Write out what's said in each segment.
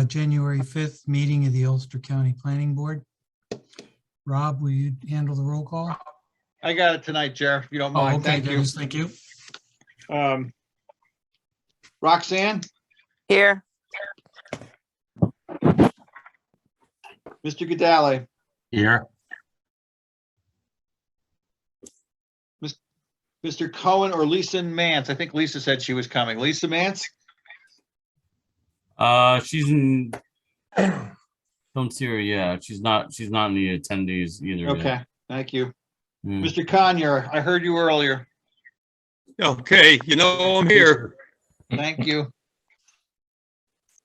January 5th meeting of the Ulster County Planning Board. Rob, will you handle the roll call? I got it tonight, Jer, if you don't Oh, mind. okay, Thank you. Dennis, thank you. Roxanne, Here. Mr. Gadale, Here. Mr. Cohen, or Lisa Mance. I think Lisa said she was coming. Lisa Mance? She's in. Don't see her yet. She's not in the attendees either. Okay, Yet. thank you. Hmm. Mr. Conyer, I heard you earlier. Okay, you know I'm here. Thank you.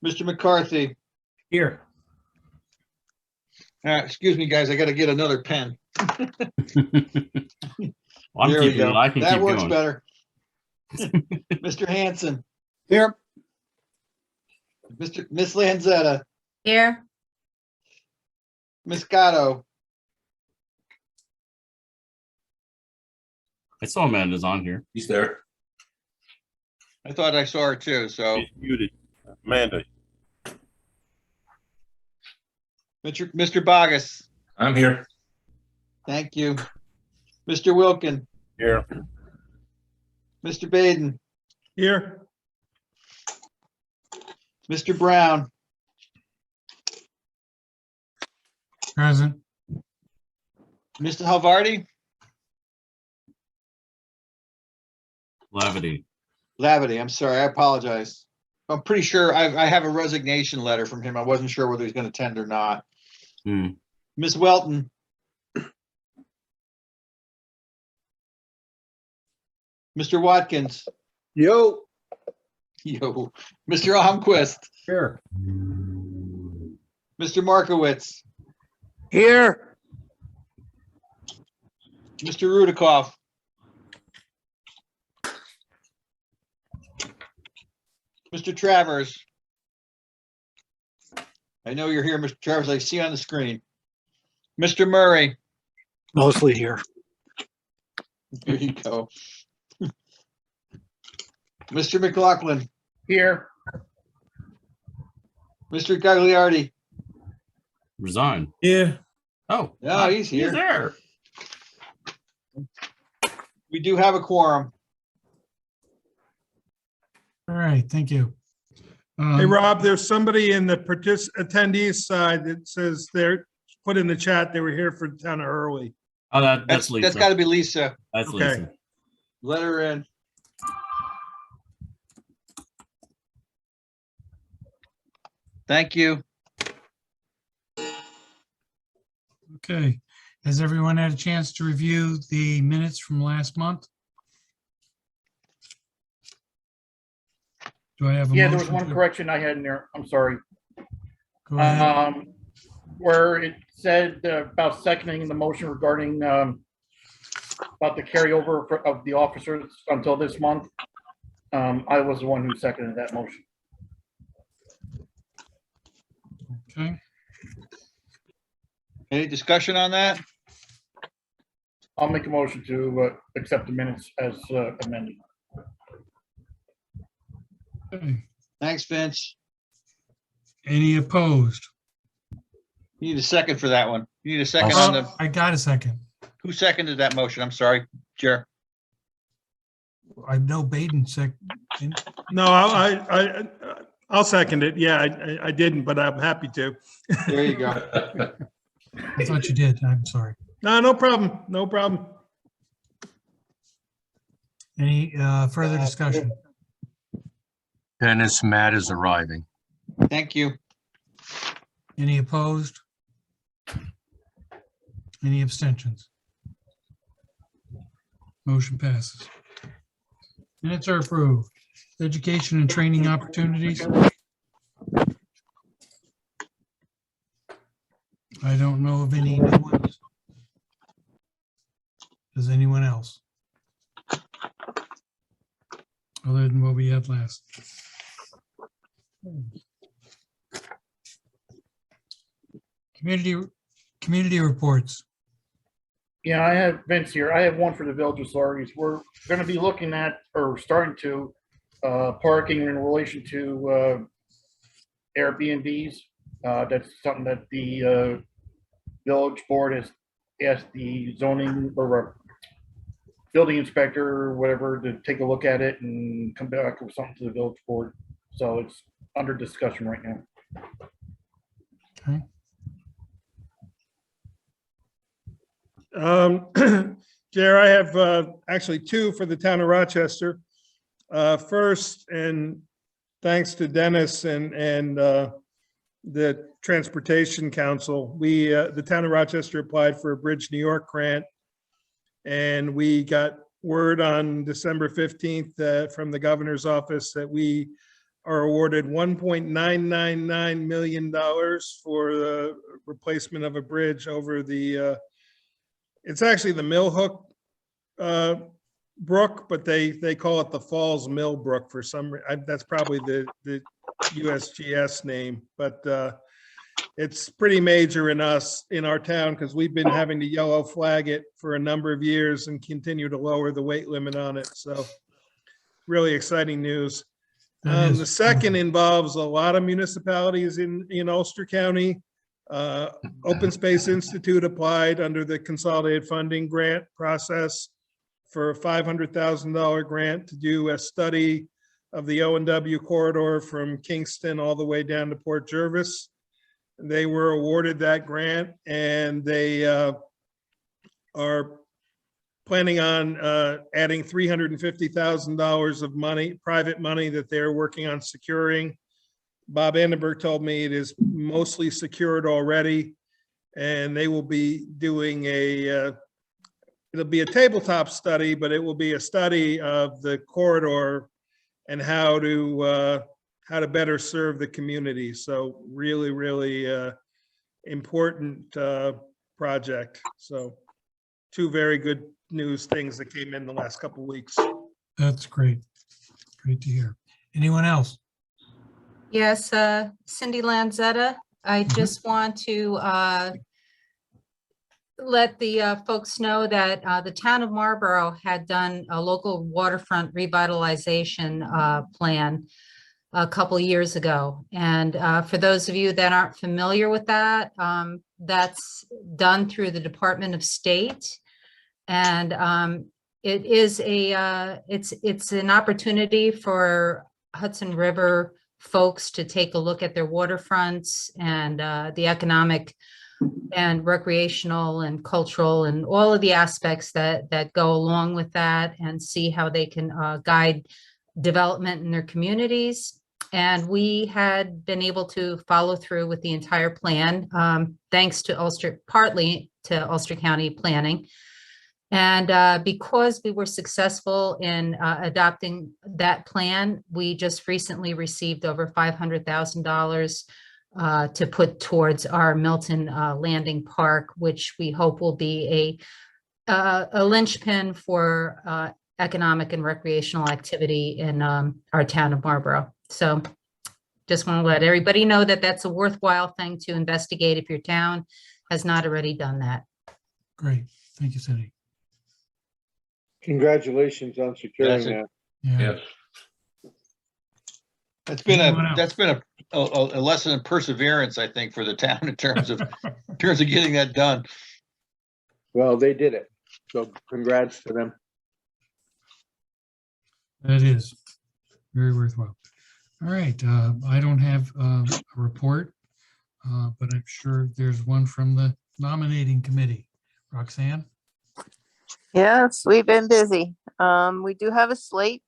Mr. McCarthy. Here. Excuse me, guys, I gotta get another pen. I'm There we keeping go. it. I can That keep works going. better. Mr. Hanson. Here. Miss Lanzetta. Here. Miss Gatto. I saw Amanda's on here. He's there. I thought I saw her too, so. He's muted. Amanda. Mr. Bogus. I'm here. Thank you. Mr. Wilkin. Here. Mr. Baden. Here. Mr. Brown. Present. Mr. Halvardi. Lavity. Lavity, I'm sorry, I apologize. I'm pretty sure I have a resignation letter from him. I wasn't sure whether he's going to attend or not. Hmm. Miss Welton. Mr. Watkins. Yo. Yo. Mr. Almquist. Here. Mr. Markowitz. Here. Mr. Rudikoff. Mr. Travers. I know you're here, Mr. Travers. I see on the screen. Mr. Murray. Mostly here. There you go. Mr. McLaughlin. Here. Mr. Gagliardi. Resign. Yeah. Oh. No, he's here. He's there. We do have a quorum. All right, thank you. Hey, Rob, there's somebody in the attendees side that says they're put in the chat they were here for town of Hurley. Oh, that's Lisa. That's got to be Lisa. That's Okay. Lisa. Let her in. Thank you. Okay, has everyone had a chance to review the minutes from last month? Do I have a Yeah, there was motion one to- correction I had in there. I'm sorry. Go ahead. Where it said about seconding the motion regarding about the carryover of the officers until this month. I was the one who seconded that motion. Okay, Any discussion on that? I'll make a motion to accept the minutes as amended. okay. Thanks, Vince. Any opposed? You need a second for that one. You need a second on the, I got a second. who seconded that motion? I'm sorry, Chair. I know Baden second. No, I'll second it. Yeah, I didn't, but I'm happy to. There you go. I thought you did. I'm sorry. No problem. No problem. Any further discussion? Dennis, Matt is arriving. Thank you. Any opposed? Any abstentions? Motion passes. Minutes are approved. Education and training opportunities. I don't know of any new ones. Does anyone else? Other than what we had last. Community reports. Yeah, I have Vince here. I have one for the village authorities. We're going to be looking at, or starting to, parking in relation to Airbnbs. That's something that the village board has asked the zoning or building inspector or whatever to take a look at it and come back with something to the village board. So it's under discussion right now. Okay. Jer, I have actually two for the town of Rochester. First, and thanks to Dennis and the Transportation Council, the town of Rochester applied for a Bridge New York grant. And we got word on December 15th from the governor's office that we are awarded $1.999 million for the replacement of a bridge over the, it's actually the Mill Hook Brook, but they call it the Falls Mill Brook for some, that's probably the USGS name, but it's pretty major in our town because we've been having to yellow flag it for a number of years and continue to lower the weight limit on it. So really exciting news. The second involves a lot of municipalities in Ulster County. Open Space Institute applied under the consolidated funding grant process for a $500,000 grant to do a study of the O&W corridor from Kingston all the way down to Port Jervis. They were awarded that grant, and they are planning on adding $350,000 of money, private money that they're working on securing. Bob Annenberg told me it is mostly secured already, and they will be doing it'll be a tabletop study, but it will be a study of the corridor and how to better serve the community. So really, really important project. So two very good news things that came in the last couple of weeks. That's great. Great to hear. Anyone else? Yes, Cindy Lanzetta. I just want to let the folks know that the town of Marlborough had done a local waterfront revitalization plan a couple years ago. And for those of you that aren't familiar with that, that's done through the Department of State. And it is it's an opportunity for Hudson River folks to take a look at their waterfronts and the economic and recreational and cultural and all of the aspects that go along with that, and see how they can guide development in their communities. And we had been able to follow through with the entire plan, thanks to Ulster, partly to Ulster County Planning. And because we were successful in adopting that plan, we just recently received over $500,000 to put towards our Milton Landing Park, which we hope will be a linchpin for economic and recreational activity in our town of Marlborough. So just want to let everybody know that that's a worthwhile thing to investigate if your town has not already done that. Great. Thank you, Cindy. Congratulations on securing that. Yeah. That's Anyone else? been a lesson in perseverance, I think, for the town in terms of getting that done. Well, they did it. So congrats to them. That is very worthwhile. All right. I don't have a report, but I'm sure there's one from the nominating committee. Roxanne? Yes, we've been busy. We do have a slate,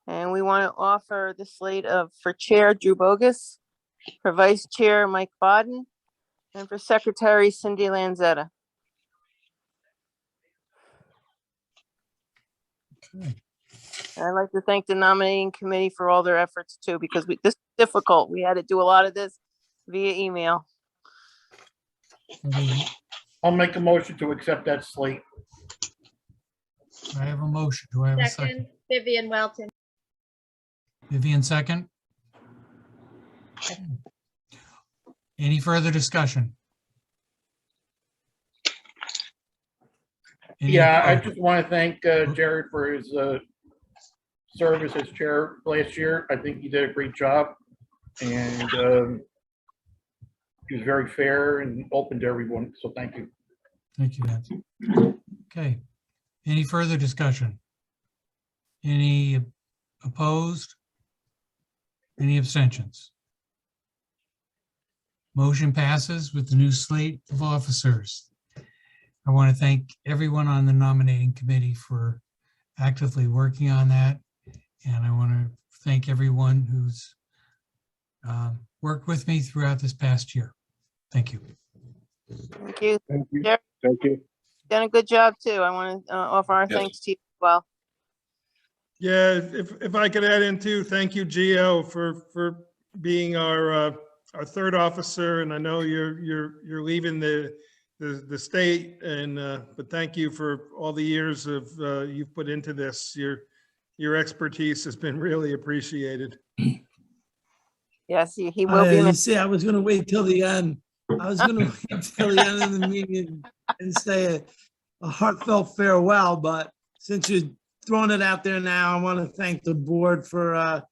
and we want to offer the slate for Chair Drew Bogus, for Vice Chair Mike Bodden, and for Secretary Cindy Lanzetta. Okay. I'd like to thank the nominating committee for all their efforts too, because this is difficult. We had to do a lot of this via email. I'll make a motion to accept that slate. I have a motion. Do I have a second? Second, Vivian Welton. Vivian, second. Any further discussion? Yeah, I just want to thank Jared for his service as chair last year. I think he did a great job. And he was very fair and open to everyone, so thank you. Thank you, Vince. Okay, any further discussion? Any opposed? Any abstentions? Motion passes with the new slate of officers. I want to thank everyone on the nominating committee for actively working on that. And I want to thank everyone who's worked with me throughout this past year. Thank you. Thank you. Thank you. Yeah. Thank you. Done a good job too. I want to offer our thanks to you as well. Yeah, if I could add in too, thank you, Gio, for being our third officer, and I know you're leaving the state, and but thank you for all the years of you've put into this. Your expertise has been really appreciated. Yes, he will be You missed. see, I was gonna wait till the end. I was gonna wait till the end of the meeting and say a heartfelt farewell, but since you're throwing it out there now, I want to thank the board for,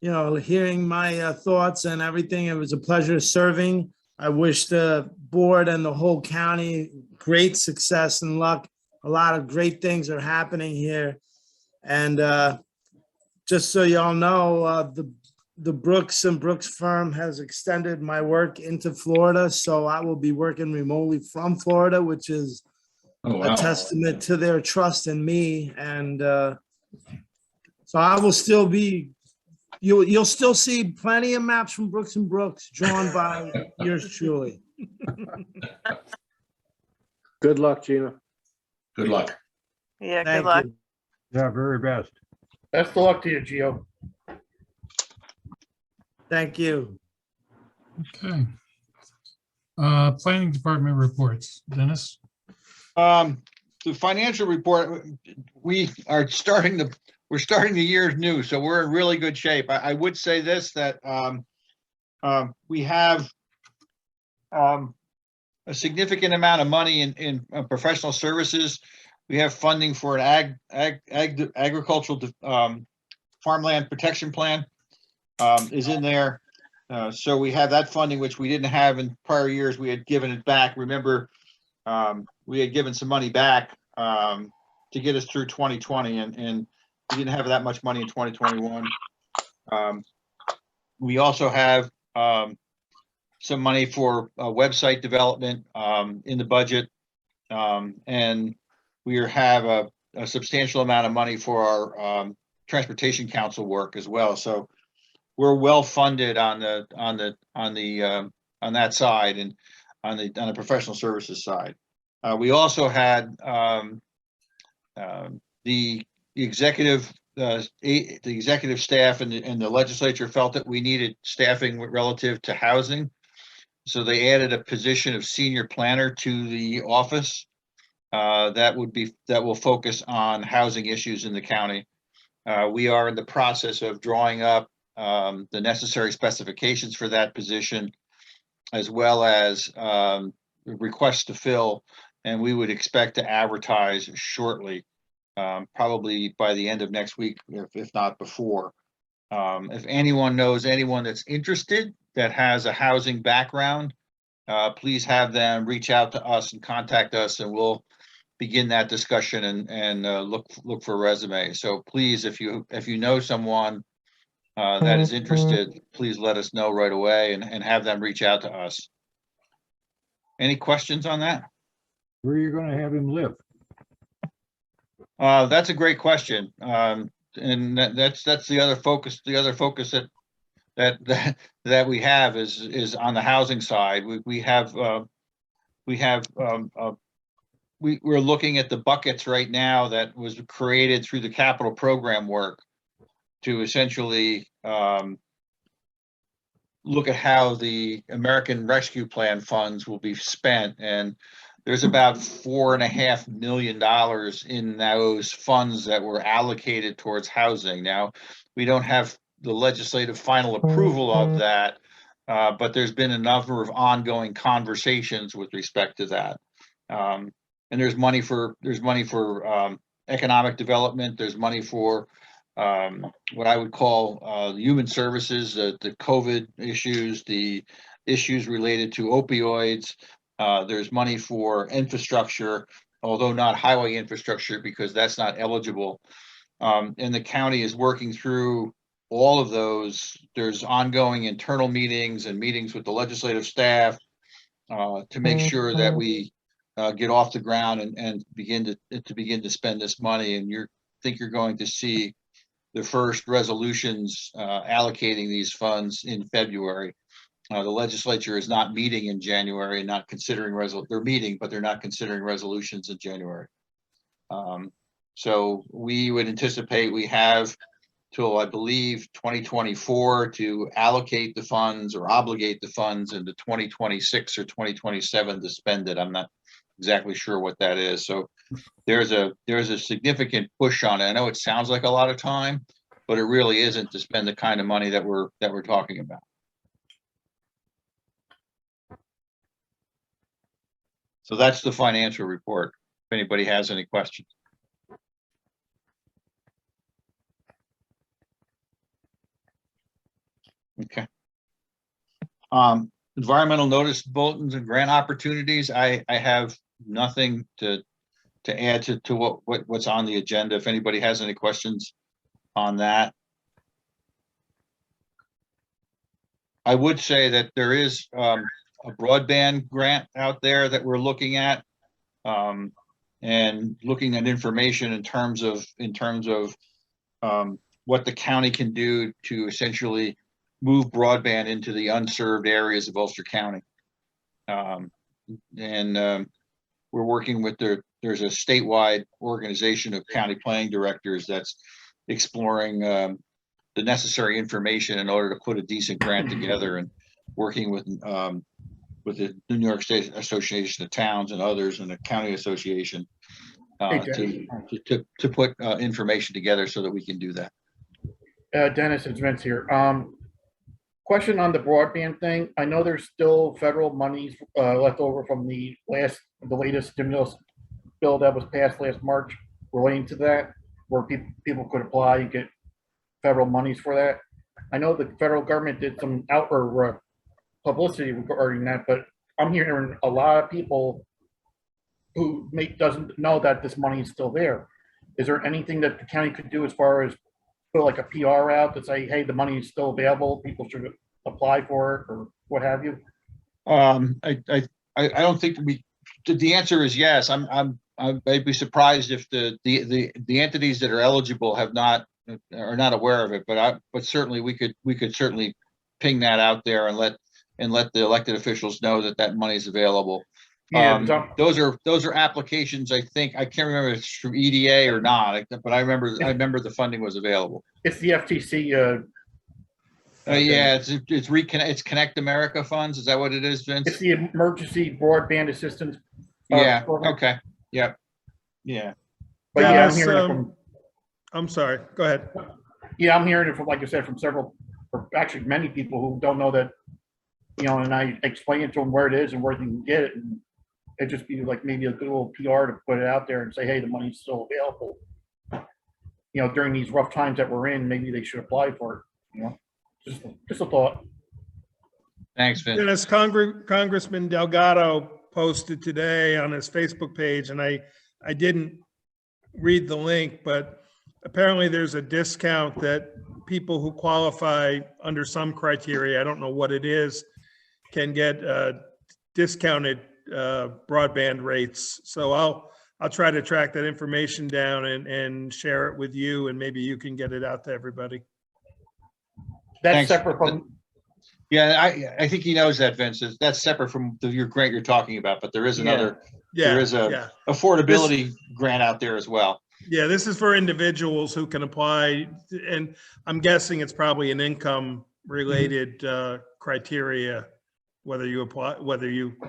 hearing my thoughts and everything. It was a pleasure serving. I wish the board and the whole county great success and luck. A lot of great things are happening here. And just so y'all know, the Brooks and Brooks firm has extended my work into Florida, so I will be working remotely from Florida, which is a testament to their trust in me. And so I will still be, you'll still see plenty of maps from Brooks and Brooks drawn by yours truly. Good luck, Gina. Good luck. Yeah, good Thank luck. you. Yeah, very best. Best of luck to you, Gio. Thank you. Okay. Planning department reports. Dennis? The financial report, we're starting the year new, so we're in really good shape. I would say this, that we have a significant amount of money in professional services. We have funding for an agricultural farmland protection plan is in there. So we have that funding, which we didn't have in prior years. We had given it back. Remember, we had given some money back to get us through 2020, and we didn't have that much money in 2021. We also have some money for website development in the budget, and we have a substantial amount of money for our transportation council work as well. So we're well funded on that side and on the professional services side. We also had the executive staff and the legislature felt that we needed staffing relative to housing. So they added a position of senior planner to the office that will focus on housing issues in the county. We are in the process of drawing up the necessary specifications for that position, as well as requests to fill, and we would expect to advertise shortly, probably by the end of next week, if not before. If anyone knows anyone that's interested that has a housing background, please have them reach out to us and contact us, and we'll begin that discussion and look for a resume. So please, if you know someone that is interested, please let us know right away and have them reach out to us. Any questions on that? Where are you going to have him live? That's a great question. And that's the other focus. The other focus that we have is on the housing side. We're looking at the buckets right now that was created through the capital program work to essentially look at how the American Rescue Plan funds will be spent. And there's about $4.5 million in those funds that were allocated towards housing. Now, we don't have the legislative final approval of that, but there's been a number of ongoing conversations with respect to that. And there's money for economic development. There's money for what I would call human services, the COVID issues, the issues related to opioids. There's money for infrastructure, although not highway infrastructure because that's not eligible. And the county is working through all of those. There's ongoing internal meetings and meetings with the legislative staff to make sure that we get off the ground and begin to spend this money. And think you're going to see the first resolutions allocating these funds in February. The legislature is not meeting in January and not considering they're meeting, but they're not considering resolutions in January. So we would anticipate we have till, I believe, 2024 to allocate the funds or obligate the funds, into 2026 or 2027 to spend it. I'm not exactly sure what that is. So there's a significant push on it. I know it sounds like a lot of time, but it really isn't to spend the kind of money that we're talking about. So that's the financial report. If anybody has any questions. Okay. Environmental notice bulletins and grant opportunities. I have nothing to add to what's on the agenda. If anybody has any questions on that. I would say that there is a broadband grant out there that we're looking at, and looking at information in terms of what the county can do to essentially move broadband into the unserved areas of Ulster County. We're working with there's a statewide organization of county planning directors that's exploring the necessary information in order to put a decent grant together, and working with the New York State Association of Towns and others, and the county association to put information together so that we can do that. Dennis, it's Vince here. Question on the broadband thing. I know there's still federal monies left over from the latest stimulus bill that was passed last March relating to that, where people could apply and get federal monies for that. I know the federal government did some outward publicity regarding that, but I'm hearing a lot of people who doesn't know that this money is still there. Is there anything that the county could do as far as put like a PR out to say, hey, the money is still available, people should apply for it, or what have you? I don't think the answer is yes. I'd be surprised if the entities that are eligible are not aware of it, but certainly we could certainly ping that out there and let the elected officials know that money is available. Yeah, those are applications. I think I can't remember if it's through EDA or not, but I remember the funding was available. It's the FTC. Yeah, it's Connect America funds. Is that what it is, Vince? It's the Emergency Broadband Assistance. Yeah. Program. Okay. Yep. Yeah. But yeah, I'm hearing it from. I'm sorry. Go ahead. Yeah, I'm hearing it from, like I said, from several, or actually many people who don't know that, and I explain it to them where it is and where they can get it, and it just be like maybe a good little PR to put it out there and say, hey, the money's still available. During these rough times that we're in, maybe they should apply for it. Just a thought. Thanks, Vince. Dennis, Congressman Delgado posted today on his Facebook page, and I didn't read the link, but apparently there's a discount that people who qualify under some criteria, I don't know what it is, can get discounted broadband rates. So I'll try to track that information down and share it with you, and maybe you can get it out to everybody. That's Thanks. separate from. Yeah, I think he knows that, Vince. That's separate from your grant you're talking about, but there is another. Yeah, there is a affordability grant out there as well. Yeah, this is for individuals who can apply, and I'm guessing it's probably an income related criteria, whether you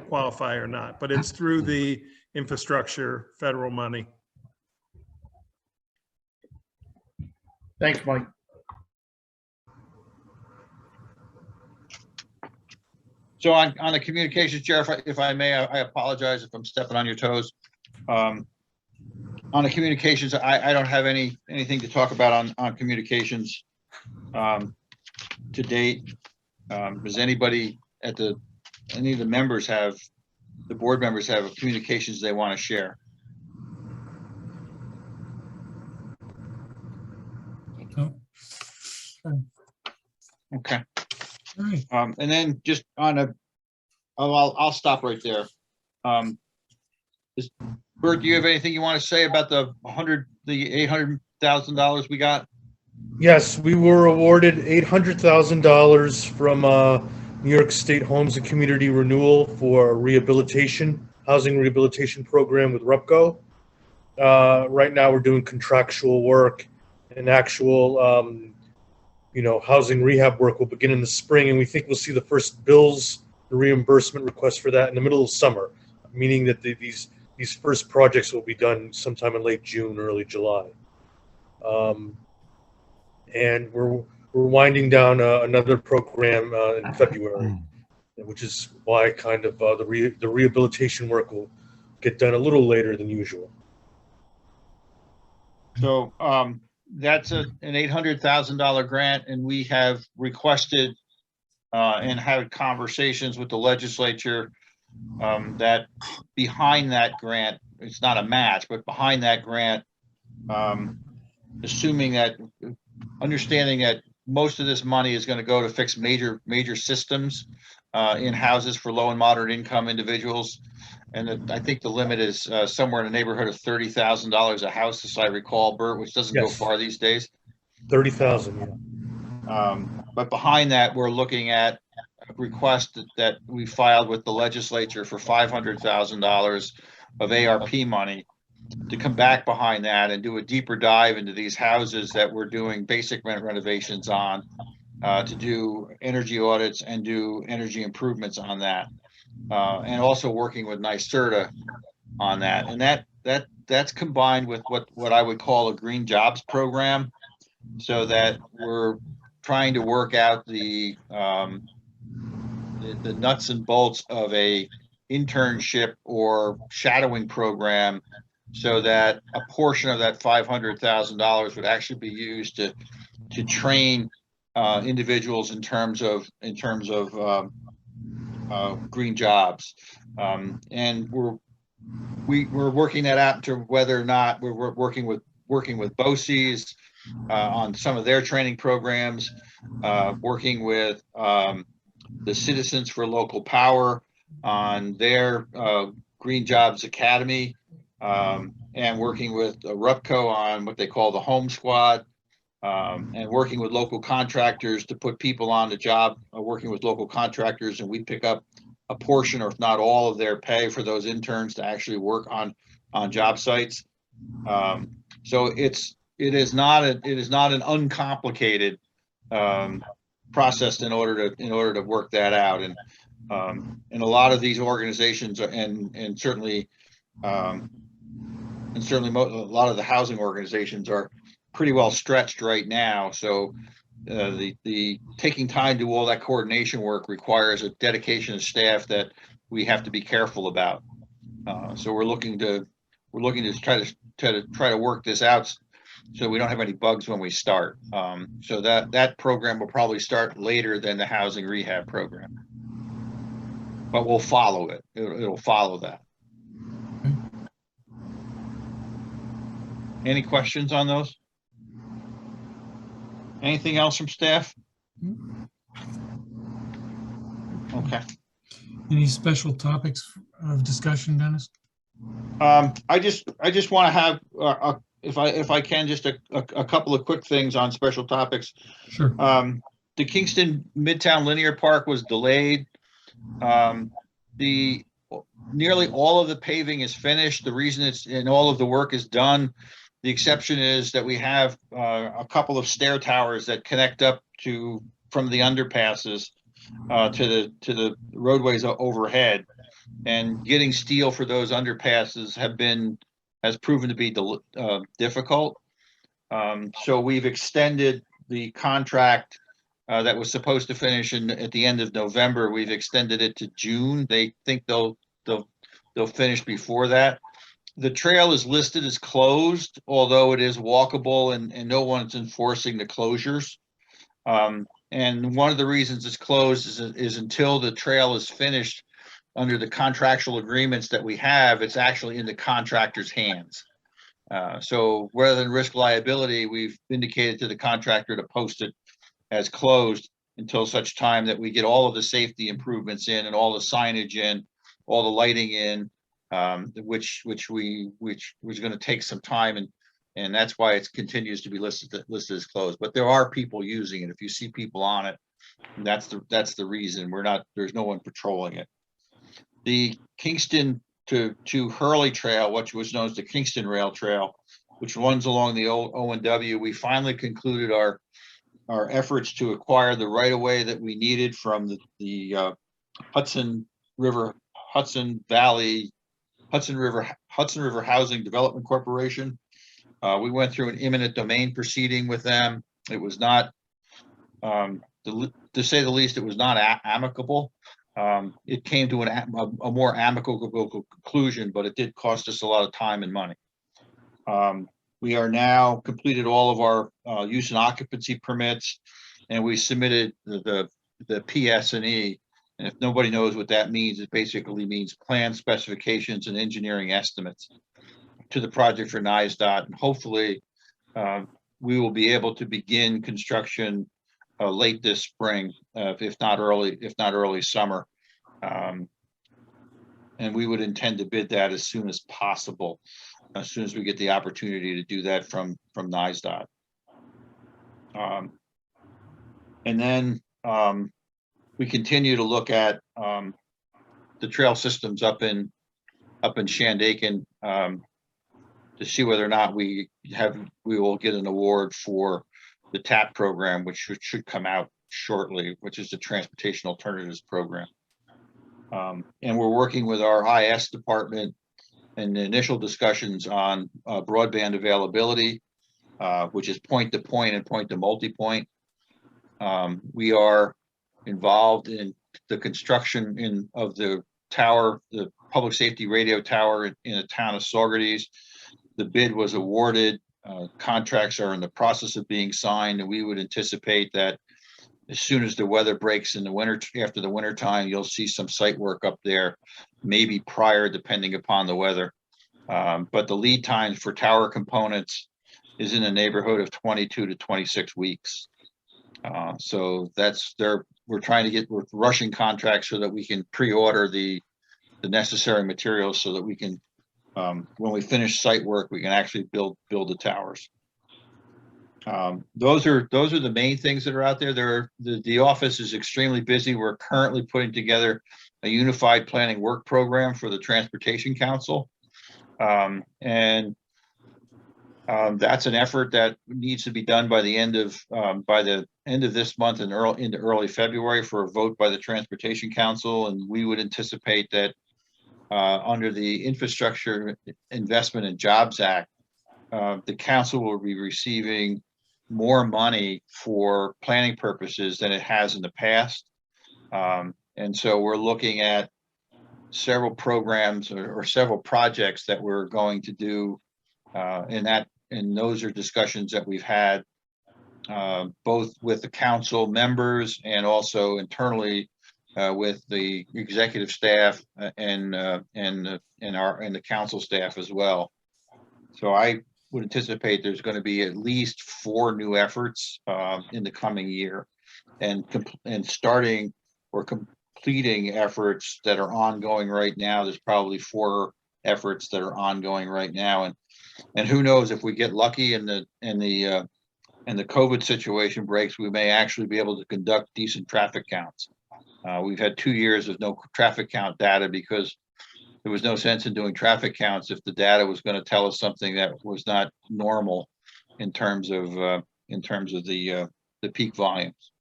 qualify or not, but it's through the infrastructure federal money. Thanks, Mike. So on the communications chair, if I may, I apologize if I'm stepping on your toes. On On the communications, I don't have anything to talk about on communications to date. Does anybody any of the members the board members have communications they want to share? Oh, Okay. all right. And then just I'll stop right there. Bert, do you have anything you want to say about the $800,000 we got? Yes, we were awarded $800,000 from New York State Homes and Community Renewal for a housing rehabilitation program with RUPCO. Right now, we're doing contractual work, and actual, housing rehab work will begin in the spring, and we think we'll see the first bills, the reimbursement request for that in the middle of summer, meaning that these first projects will be done sometime in late June, early July. And we're winding down another program in February, which is why kind of the rehabilitation work will get done a little later than usual. So that's an $800,000 grant, and we have requested and had conversations with the legislature that behind that grant, it's not a match, but behind that grant, understanding that most of this money is going to go to fix major systems in houses for low and moderate income individuals. And I think the limit is somewhere in the neighborhood of $30,000 a house, as I recall, Bert, which doesn't go far these days. 30,000, yeah. But behind that, we're looking at a request that we filed with the legislature for $500,000 of ARP money to come back behind that and do a deeper dive into these houses that we're doing basic renovations on, to do energy audits and do energy improvements on that, and also working with NYSERDA on that. And that's combined with what I would call a green jobs program, so that we're trying to work out the nuts and bolts of a internship or shadowing program, so that a portion of that $500,000 would actually be used to train individuals in terms of green jobs. And we're working that out to whether or not we're working with BOCES on some of their training programs, working with the Citizens for Local Power on their Green Jobs Academy, and working with RUPCO on what they call the Home Squad, and working with local contractors to put people on the job, working with local contractors, and we pick up a portion, or if not all, of their pay for those interns to actually work on job sites. So it is not an uncomplicated process in order to work that out. And a lot of these organizations and certainly a lot of the housing organizations are pretty well stretched right now. So the taking time to do all that coordination work requires a dedication of staff that we have to be careful about. So we're looking to try to work this out so we don't have any bugs when we start. So that program will probably start later than the housing rehab program, but we'll follow it. It'll follow that. Any questions on those? Anything else from staff? Okay. Any special topics of discussion, Dennis? I just want to have, if I can, just a couple of quick things on special topics. Sure. The Kingston Midtown Linear Park was delayed. Nearly all of the paving is finished. The reason and all of the work is done. The exception is that we have a couple of stair towers that connect up from the underpasses to the roadways overhead, and getting steel for those underpasses has proven to be difficult. So we've extended the contract that was supposed to finish at the end of November. We've extended it to June. They think they'll finish before that. The trail is listed as closed, although it is walkable and no one's enforcing the closures. And one of the reasons it's closed is until the trail is finished under the contractual agreements that we have, it's actually in the contractor's hands. So rather than risk liability, we've indicated to the contractor to post it as closed until such time that we get all of the safety improvements in and all the signage in, all the lighting in, which was going to take some time, and that's why it continues to be listed as closed. But there are people using it. If you see people on it, that's the reason. There's no one patrolling it. The Kingston to Hurley Trail, which was known as the Kingston Rail Trail, which runs along the old O&W, we finally concluded our efforts to acquire the right of way that we needed from the Hudson River Housing Development Corporation. We went through an eminent domain proceeding with them. It was not, to say the least, it was not amicable. It came to a more amicable conclusion, but it did cost us a lot of time and money. We are now completed all of our use and occupancy permits, and we submitted the PS&E. And if nobody knows what that means, it basically means plan specifications and engineering estimates to the project for NISDOT. And hopefully we will be able to begin construction late this spring, if not early summer. And we would intend to bid that as soon as possible, as soon as we get the opportunity to do that from NISDOT. And then we continue to look at the trail systems up in Shandaken to see whether or not we will get an award for the TAP program, which should come out shortly, which is the Transportation Alternatives Program. And we're working with our IS department in the initial discussions on broadband availability, which is point-to-point and point-to-multipoint. We are involved in the construction of the tower, the public safety radio tower in the town of Saugerties. The bid was awarded. Contracts are in the process of being signed, and we would anticipate that as soon as the weather breaks in the winter, after the winter time, you'll see some site work up there, maybe prior, depending upon the weather. But the lead times for tower components is in the neighborhood of 22 to 26 weeks. So we're rushing contracts so that we can pre-order the necessary materials so that we can, when we finish site work, we can actually build the towers. Those are the main things that are out there. The office is extremely busy. We're currently putting together a unified planning work program for the Transportation Council. That's an effort that needs to be done by the end of this month and into early February for a vote by the Transportation Council. And we would anticipate that under the Infrastructure Investment and Jobs Act, the council will be receiving more money for planning purposes than it has in the past. And so we're looking at several programs or several projects that we're going to do, and those are discussions that we've had both with the council members and also internally with the executive staff and the council staff as well. So I would anticipate there's going to be at least 4 new efforts in the coming year, and starting or completing efforts that are ongoing right now. There's probably 4 efforts that are ongoing right now, and who knows, if we get lucky and the COVID situation breaks, we may actually be able to conduct decent traffic counts. We've had 2 years of no traffic count data because there was no sense in doing traffic counts if the data was going to tell us something that was not normal in terms of the peak volumes.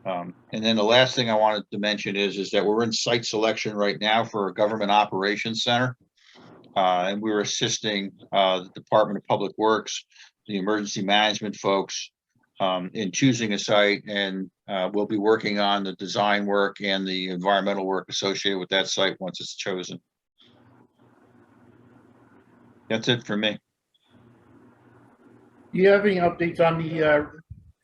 And then the last thing I wanted to mention is that we're in site selection right now for a government operations center, and we're assisting the Department of Public Works, the emergency management folks, in choosing a site, and we'll be working on the design work and the environmental work associated with that site once it's chosen. That's it for me. Do you have any updates on the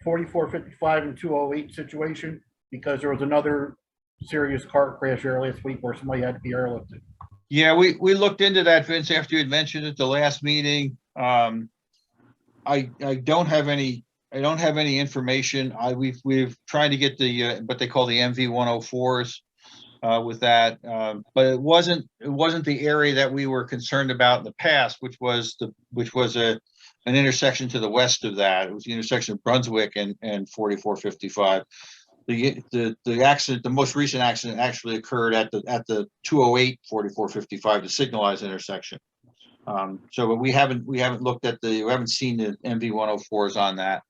4455 and 208 situation? Because there was another serious car crash earlier this week where somebody had to be airlifted. Yeah, we looked into that, Vince, after you had mentioned it the last meeting. I don't have any information. We've tried to get the what they call the MV-104s with that, but it wasn't the area that we were concerned about in the past, which was an intersection to the west of that. It was the intersection of Brunswick and 4455. The accident, the most recent accident, actually occurred at the 208 4455, the signalized intersection. But we haven't looked at we haven't seen the MV-104s on that.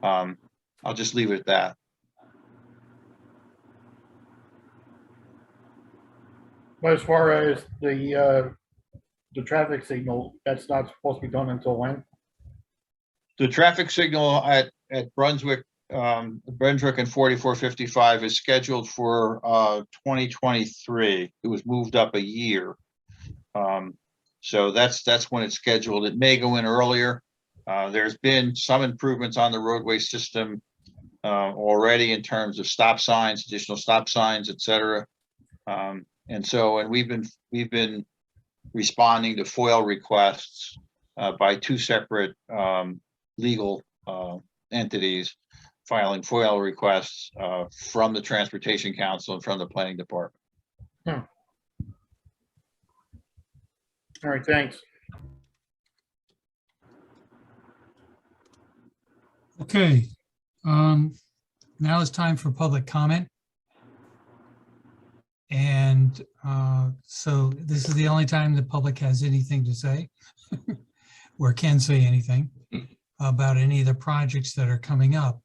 I'll just leave it at that. But as far as the traffic signal, that's not supposed to be done until when? The traffic signal at Brunswick and 4455 is scheduled for 2023. It was moved up a year. So that's when it's scheduled. It may go in earlier. There's been some improvements on the roadway system already in terms of stop signs, additional stop signs, et cetera. And we've been responding to FOIL requests by two separate legal entities, filing FOIL requests from the Transportation Council and from the Planning Department. All right, thanks. Okay, now it's time for public comment. And so this is the only time the public has anything to say or can say anything about any of the projects that are coming up.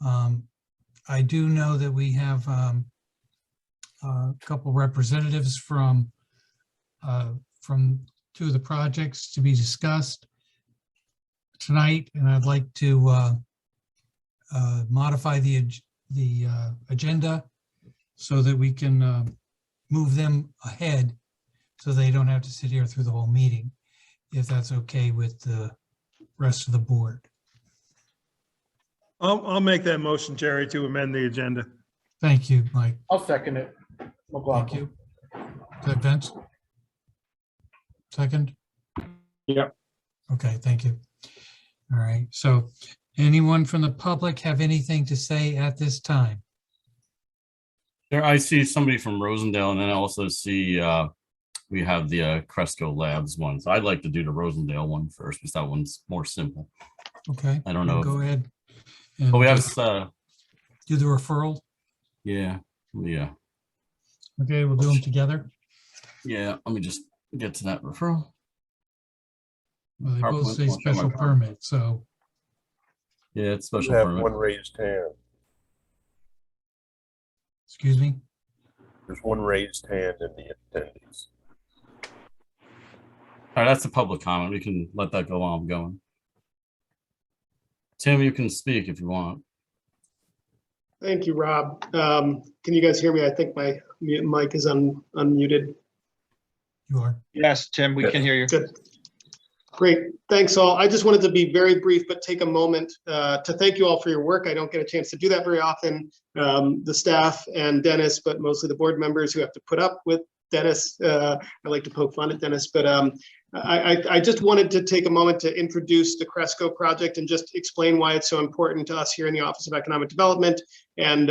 I do know that we have a couple representatives from two of the projects to be discussed tonight, and I'd like to modify the agenda so that we can move them ahead so they don't have to sit here through the whole meeting, if that's okay with the rest of the board. I'll make that motion, Jerry, to amend the agenda. Thank you, Mike. I'll second it. Thank you. Is that Vince? Second? Yep. Okay, thank you. All right, so anyone from the public have anything to say at this time? There, I see somebody from Rosendale, and then I also see we have the Cresco Labs one. So I'd like to do the Rosendale one first, because that one's more simple. Okay. I don't know. Go ahead. But we have do the referral. yeah. Okay, we'll do them together. Yeah, let me just get to that referral. Well, they both say special permit, so. Yeah, it's You special have permit. one raised hand. Excuse me? There's one raised hand in the attendees. All right, that's a public comment. We can let that go on going. Tim, you can speak if you want. Thank you, Rob. Can you guys hear me? I think my mic is unmuted. You are. Yes, Tim, we can hear you. Good. Great. Thanks all. I just wanted to be very brief, but take a moment to thank you all for your work. I don't get a chance to do that very often. The staff and Dennis, but mostly the board members who have to put up with Dennis. I like to poke fun at Dennis, but I just wanted to take a moment to introduce the Cresco project and just explain why it's so important to us here in the Office of Economic Development and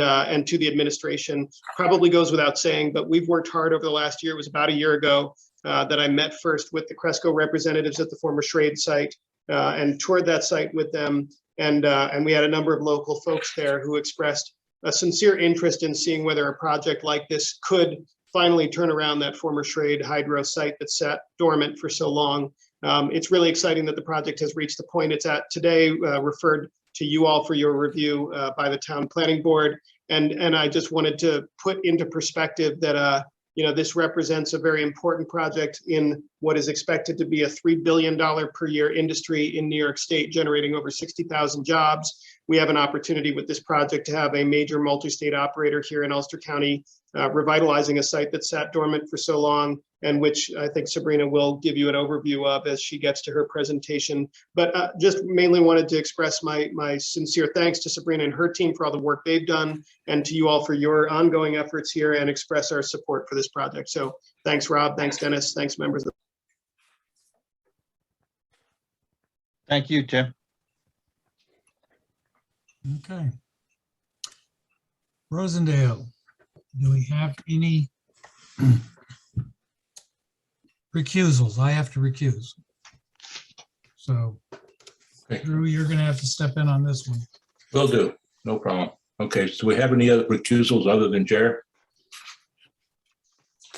to the administration. Probably goes without saying, but we've worked hard over the last year. It was about a year ago that I met first with the Cresco representatives at the former Schrade site and toured that site with them. And we had a number of local folks there who expressed a sincere interest in seeing whether a project like this could finally turn around that former Schrade hydro site that sat dormant for so long. It's really exciting that the project has reached the point it's at today, referred to you all for your review by the town planning board. And I just wanted to put into perspective that this represents a very important project in what is expected to be a $3 billion per year industry in New York State, generating over 60,000 jobs. We have an opportunity with this project to have a major multi-state operator here in Ulster County revitalizing a site that sat dormant for so long, and which I think Sabrina will give you an overview of as she gets to her presentation. But just mainly wanted to express my sincere thanks to Sabrina and her team for all the work they've done, and to you all for your ongoing efforts here, and express our support for this project. So thanks, Rob. Thanks, Dennis. Thanks, members. Thank you, Tim. Okay. Rosendale, do we have any recusals? I have to recuse. So Okay. Drew, you're gonna have to step in on this one. Will do, no problem. Okay, so we have any other recusals other than Jared?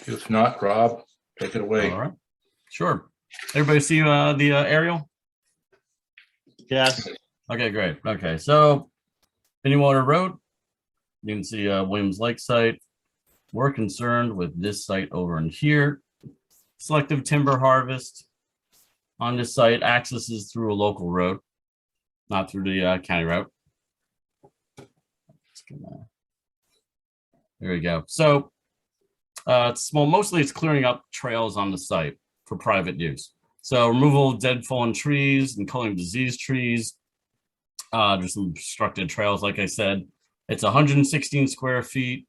If not, Rob, take it away. All right, sure. Everybody see the aerial? Yes. Okay, great. Okay, so Water Road, you can see Williams Lake site. We're concerned with this site over in here. Selective timber harvest on this site. Access is through a local road, not through the county route. There we go. So mostly it's clearing up trails on the site for private use. So removal of dead fallen trees and culling diseased trees. There's some obstructed trails, like I said. It's 116 square feet,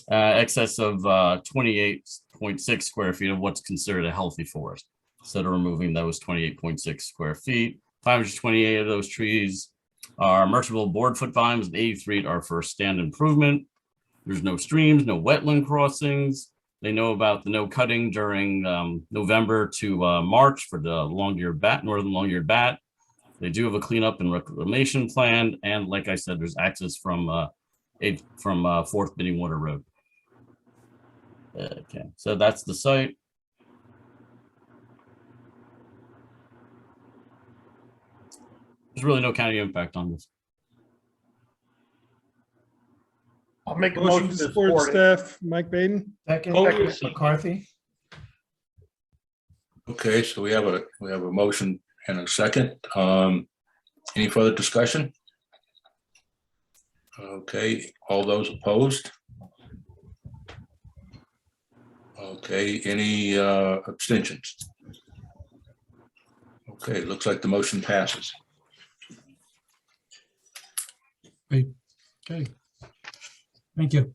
excess of 28.6 square feet of what's considered a healthy forest. So they're removing those 28.6 square feet. 528 of those trees are merchantable board foot volumes, and 83 are for stand improvement. There's no streams, no wetland crossings. They know about the no cutting during November to March for the long-eared bat, northern long-eared bat. They do have a cleanup and reclamation plan, and like I said, there's access from 4th Water Road. Okay, so that's the site. There's really no county impact on this. I'll make a Motion motion to to support support it. staff, Mike Baden. Second, Second. McCarthy. Okay, so we have a motion and a second. Any further discussion? Okay, all those opposed? Okay, any abstentions? Okay, looks like the motion passes. Great. Okay. Thank you.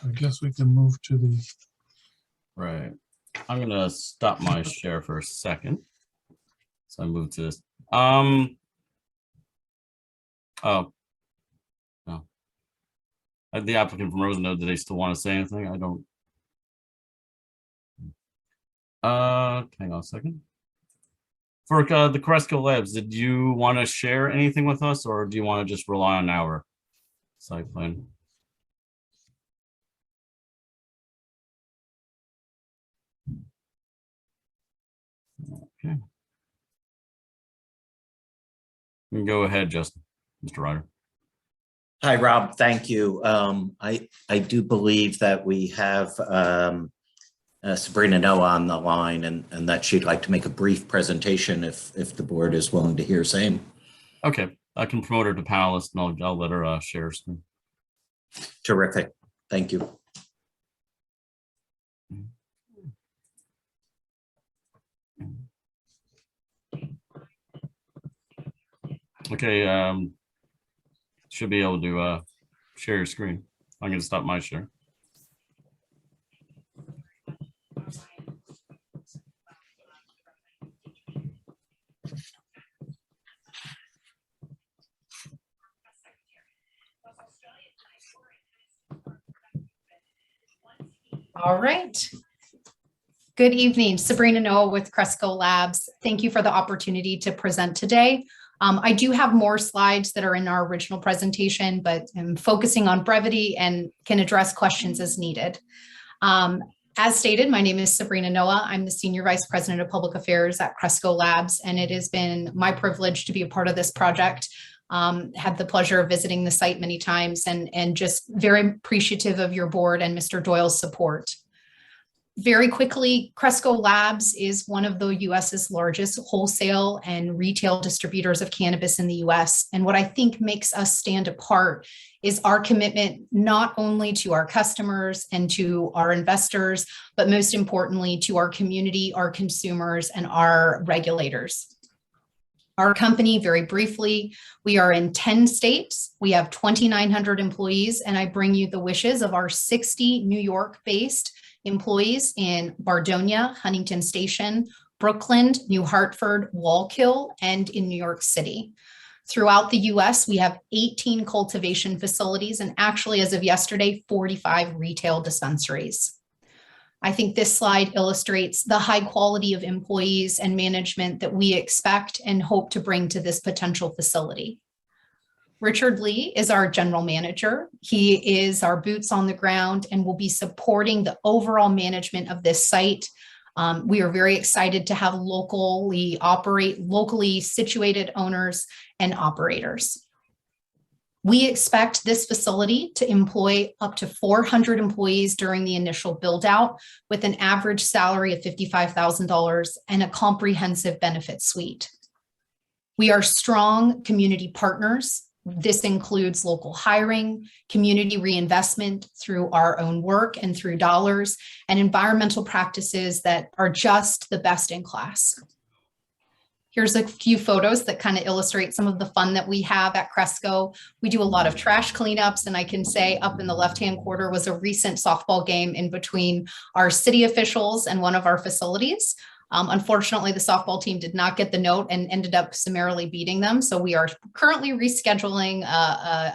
I guess we can move to the, Right. I'm gonna stop my share for a second. So I move to this. Oh. No. The applicant from Rosendale, do they still want to say anything? I don't. Hang on a second. For the Cresco Labs, did you want to share anything with us, or do you want to just rely on our site plan? Okay. You can go ahead, Justin, Mr. Ryder. Hi, Rob. Thank you. I do believe that we have Sabrina Noah on the line, and that she'd like to make a brief presentation if the board is willing to hear same. Okay, I can promote her to panelist, and I'll let her share her screen. Terrific. Thank you. Okay, should be able to share your screen. I'm going to stop my share. All right. Good evening, Sabrina Noah with Cresco Labs. Thank you for the opportunity to present today. I do have more slides that are in our original presentation, but I'm focusing on brevity and can address questions as needed. As stated, my name is Sabrina Noah. I'm the Senior Vice President of Public Affairs at Cresco Labs, and it has been my privilege to be a part of this project. Had the pleasure of visiting the site many times and just very appreciative of your board and Mr. Doyle's support. Very quickly, Cresco Labs is one of the US's largest wholesale and retail distributors of cannabis in the US. And what I think makes us stand apart is our commitment not only to our customers and to our investors, but most importantly to our community, our consumers, and our regulators. Our company, very briefly, we are in 10 states. We have 2,900 employees, and I bring you the wishes of our 60 New York-based employees in Bardonia, Huntington Station, Brooklyn, New Hartford, Wallkill, and in New York City. Throughout the US, we have 18 cultivation facilities, and actually, as of yesterday, 45 retail dispensaries. I think this slide illustrates the high quality of employees and management that we expect and hope to bring to this potential facility. Richard Lee is our general manager. He is our boots on the ground and will be supporting the overall management of this site. We are very excited to have locally situated owners and operators. We expect this facility to employ up to 400 employees during the initial build out with an average salary of $55,000 and a comprehensive benefit suite. We are strong community partners. This includes local hiring, community reinvestment through our own work and through dollars, and environmental practices that are just the best in class. Here's a few photos that kind of illustrate some of the fun that we have at Cresco. We do a lot of trash cleanups, and I can say up in the left-hand corner was a recent softball game in between our city officials and one of our facilities. Unfortunately, the softball team did not get the note and ended up summarily beating them. So we are currently rescheduling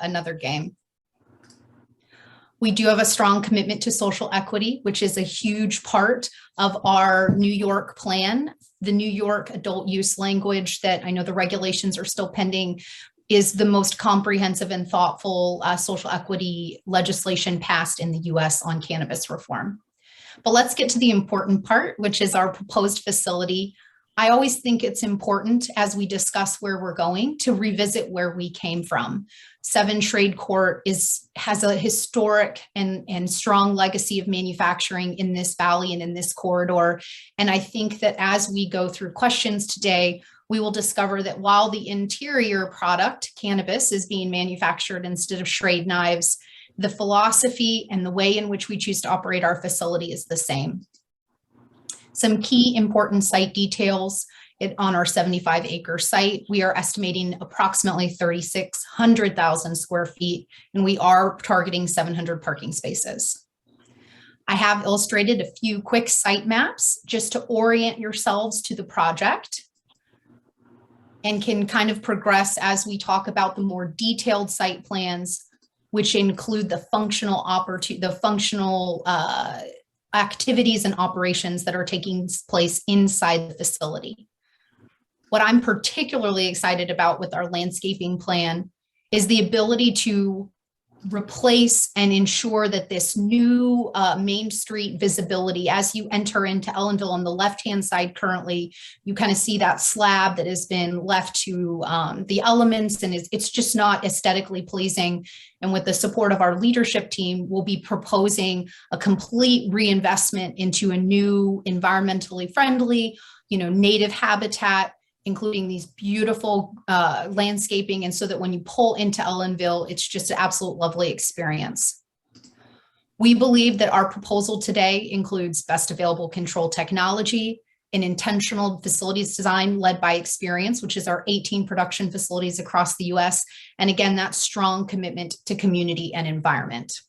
another game. We do have a strong commitment to social equity, which is a huge part of our New York plan. The New York adult use language that I know the regulations are still pending is the most comprehensive and thoughtful social equity legislation passed in the US on cannabis reform. But let's get to the important part, which is our proposed facility. I always think it's important as we discuss where we're going to revisit where we came from. 7 Trade Court has a historic and strong legacy of manufacturing in this valley and in this corridor. And I think that as we go through questions today, we will discover that while the interior product, cannabis, is being manufactured instead of charade knives, the philosophy and the way in which we choose to operate our facility is the same. Some key important site details on our 75-acre site. We are estimating approximately 3,600,000 square feet, and we are targeting 700 parking spaces. I have illustrated a few quick site maps just to orient yourselves to the project and can kind of progress as we talk about the more detailed site plans, which include the functional activities and operations that are taking place inside the facility. What I'm particularly excited about with our landscaping plan is the ability to replace and ensure that this new Main Street visibility, as you enter into Ellenville on the left-hand side currently, you kind of see that slab that has been left to the elements, and it's just not aesthetically pleasing. And with the support of our leadership team, we'll be proposing a complete reinvestment into a new environmentally friendly, native habitat, including these beautiful landscaping. And so that when you pull into Ellenville, it's just an absolute lovely experience. We believe that our proposal today includes best available control technology, an intentional facilities design led by experience, which is our 18 production facilities across the US. And again, that strong commitment to community and environment.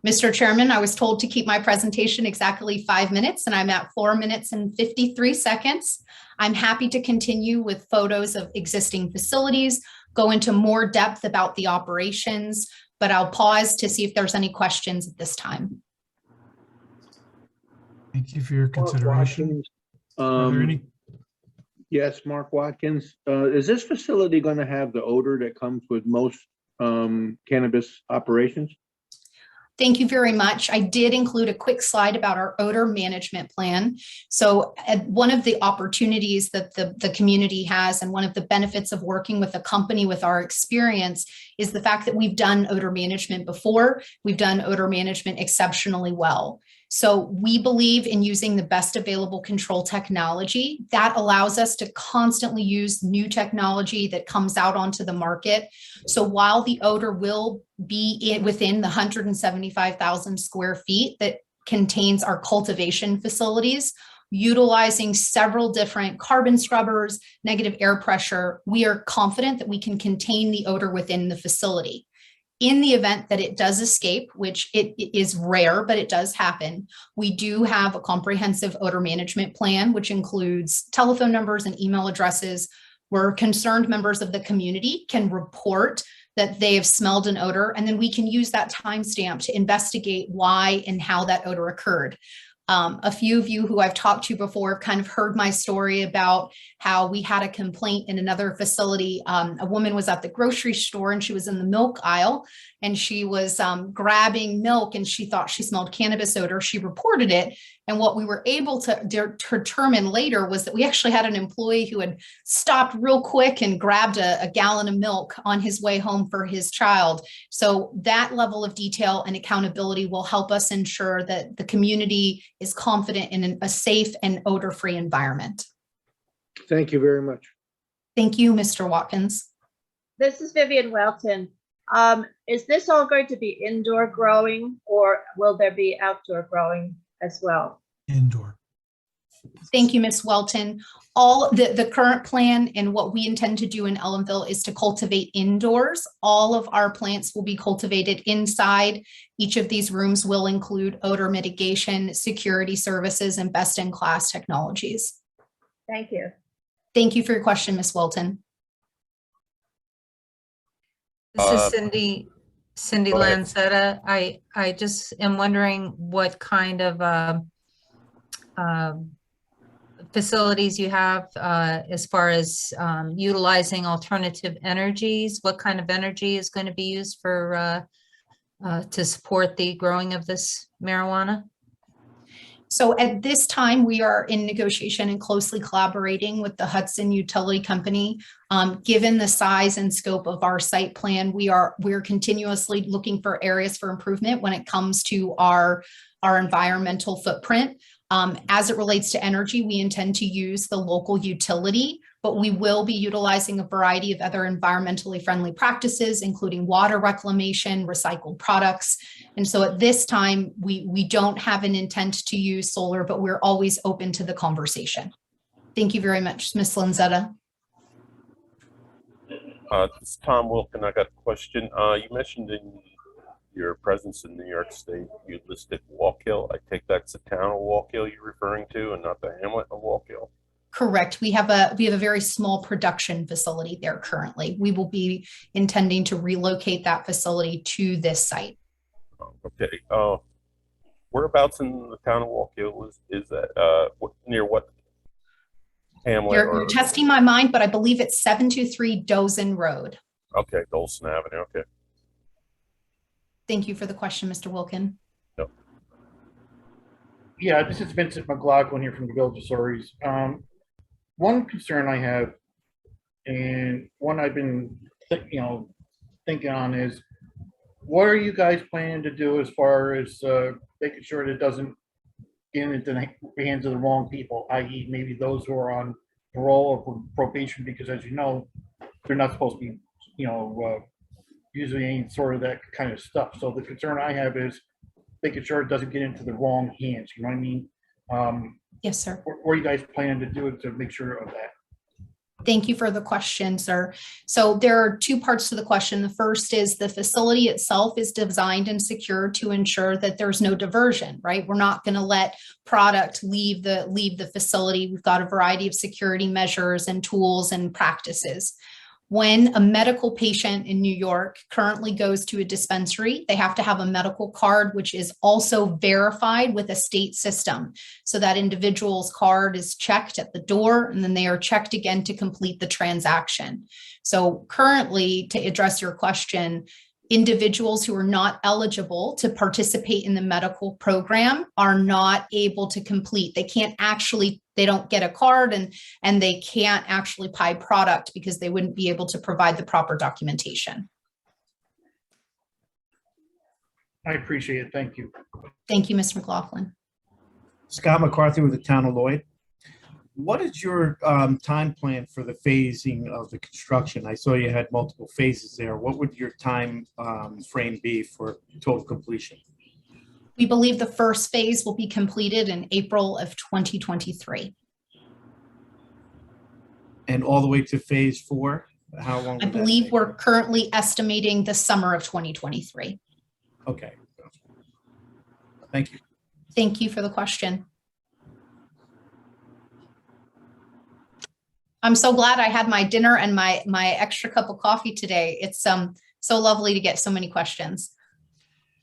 Mr. Chairman, I was told to keep my presentation exactly 5 minutes, and I'm at 4 minutes and 53 seconds. I'm happy to continue with photos of existing facilities, go into more depth about the operations, but I'll pause to see if there's any questions at this time. Thank you for your consideration. Are there any? Yes, Mark Watkins. Is this facility going to have the odor that comes with most cannabis operations? Thank you very much. I did include a quick slide about our odor management plan. So one of the opportunities that the community has, and one of the benefits of working with a company with our experience, is the fact that we've done odor management before. We've done odor management exceptionally well. So we believe in using the best available control technology that allows us to constantly use new technology that comes out onto the market. So while the odor will be within the 175,000 square feet that contains our cultivation facilities, utilizing several different carbon scrubbers, negative air pressure, we are confident that we can contain the odor within the facility. In the event that it does escape, which it is rare, but it does happen, we do have a comprehensive odor management plan, which includes telephone numbers and email addresses where concerned members of the community can report that they have smelled an odor, and then we can use that timestamp to investigate why and how that odor occurred. A few of you who I've talked to before have kind of heard my story about how we had a complaint in another facility. A woman was at the grocery store and she was in the milk aisle and she was grabbing milk and she thought she smelled cannabis odor. She reported it. And what we were able to determine later was that we actually had an employee who had stopped real quick and grabbed a gallon of milk on his way home for his child. So that level of detail and accountability will help us ensure that the community is confident in a safe and odor-free environment. Thank you very much. Thank you, Mr. Watkins. This is Vivian Welton. Is this all going to be indoor growing or will there be outdoor growing as well? Indoor. Thank you, Ms. Welton. All the current plan and what we intend to do in Ellenville is to cultivate indoors. All of our plants will be cultivated inside. Each of these rooms will include odor mitigation, security services, and best-in-class technologies. Thank you. Thank you for your question, Ms. Welton. Uh, This is Cindy go ahead. Lanzetta. I just am wondering what kind of facilities you have as far as utilizing alternative energies. What kind of energy is going to be used for to support the growing of this marijuana? So at this time, we are in negotiation and closely collaborating with the Hudson Utility Company. Given the size and scope of our site plan, we're continuously looking for areas for improvement when it comes to our environmental footprint. As it relates to energy, we intend to use the local utility, but we will be utilizing a variety of other environmentally friendly practices, including water reclamation, recycled products. And so at this time, we don't have an intent to use solar, but we're always open to the conversation. Thank you very much, Ms. Lanzetta. This is Tom Wilkin. I got a question. You mentioned in your presence in New York State, you listed Walk Hill. I take that's the town of Walk Hill you're referring to and not the hamlet of Walk Hill. Correct. We have a very small production facility there currently. We will be intending to relocate that facility to this site. Okay. Whereabouts in the town of Walk Hill is that? Near what hamlet? You're testing my mind, but I believe it's 723 Dozen Road. Okay, Dolson Avenue. Okay. Thank you for the question, Mr. Wilkin. Yep. Yeah, this is Vincent McLaughlin here from the Village of Surrey's. One concern I have, and one I've been, thinking on is, what are you guys planning to do as far as making sure that it doesn't get into the hands of the wrong people, i.e., maybe those who are on parole or probation, because as you know, they're not supposed to be, using any sort of that kind of stuff. So the concern I have is making sure it doesn't get into the wrong hands. You know what I mean? Yes, sir. What are you guys planning to do to make sure of that? Thank you for the question, sir. So there are two parts to the question. The first is the facility itself is designed and secured to ensure that there's no diversion, right? We're not going to let product leave the facility. We've got a variety of security measures and tools and practices. When a medical patient in New York currently goes to a dispensary, they have to have a medical card, which is also verified with a state system. So that individual's card is checked at the door, and then they are checked again to complete the transaction. So currently, to address your question, individuals who are not eligible to participate in the medical program are not able to complete. They don't get a card and they can't actually buy product because they wouldn't be able to provide the proper documentation. I appreciate it. Thank you. Thank you, Mr. McLaughlin. Scott McCarthy with the Town of Lloyd. What is your time plan for the phasing of the construction? I saw you had multiple phases there. What would your time frame be for total completion? We believe the first phase will be completed in April of 2023. And all the way to phase 4? How long? I believe we're currently estimating the summer of 2023. Okay. Thank you. Thank you for the question. I'm so glad I had my dinner and my extra cup of coffee today. It's so lovely to get so many questions.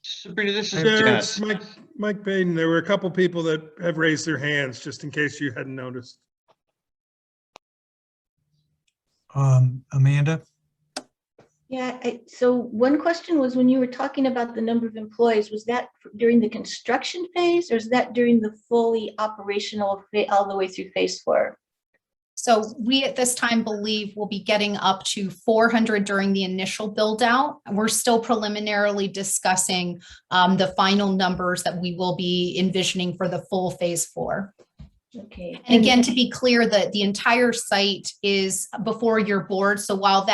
Sabrina, this is Chair, Dennis. it's Mike Baden. There were a couple people that have raised their hands, just in case you hadn't noticed. Amanda? Yeah, so one question was when you were talking about the number of employees, was that during the construction phase or is that during the fully operational all the way through phase 4? So we at this time believe we'll be getting up to 400 during the initial build out. We're still preliminarily discussing the final numbers that we will be envisioning for the full phase 4. Okay. And again, to be clear, the entire site is before your board. So while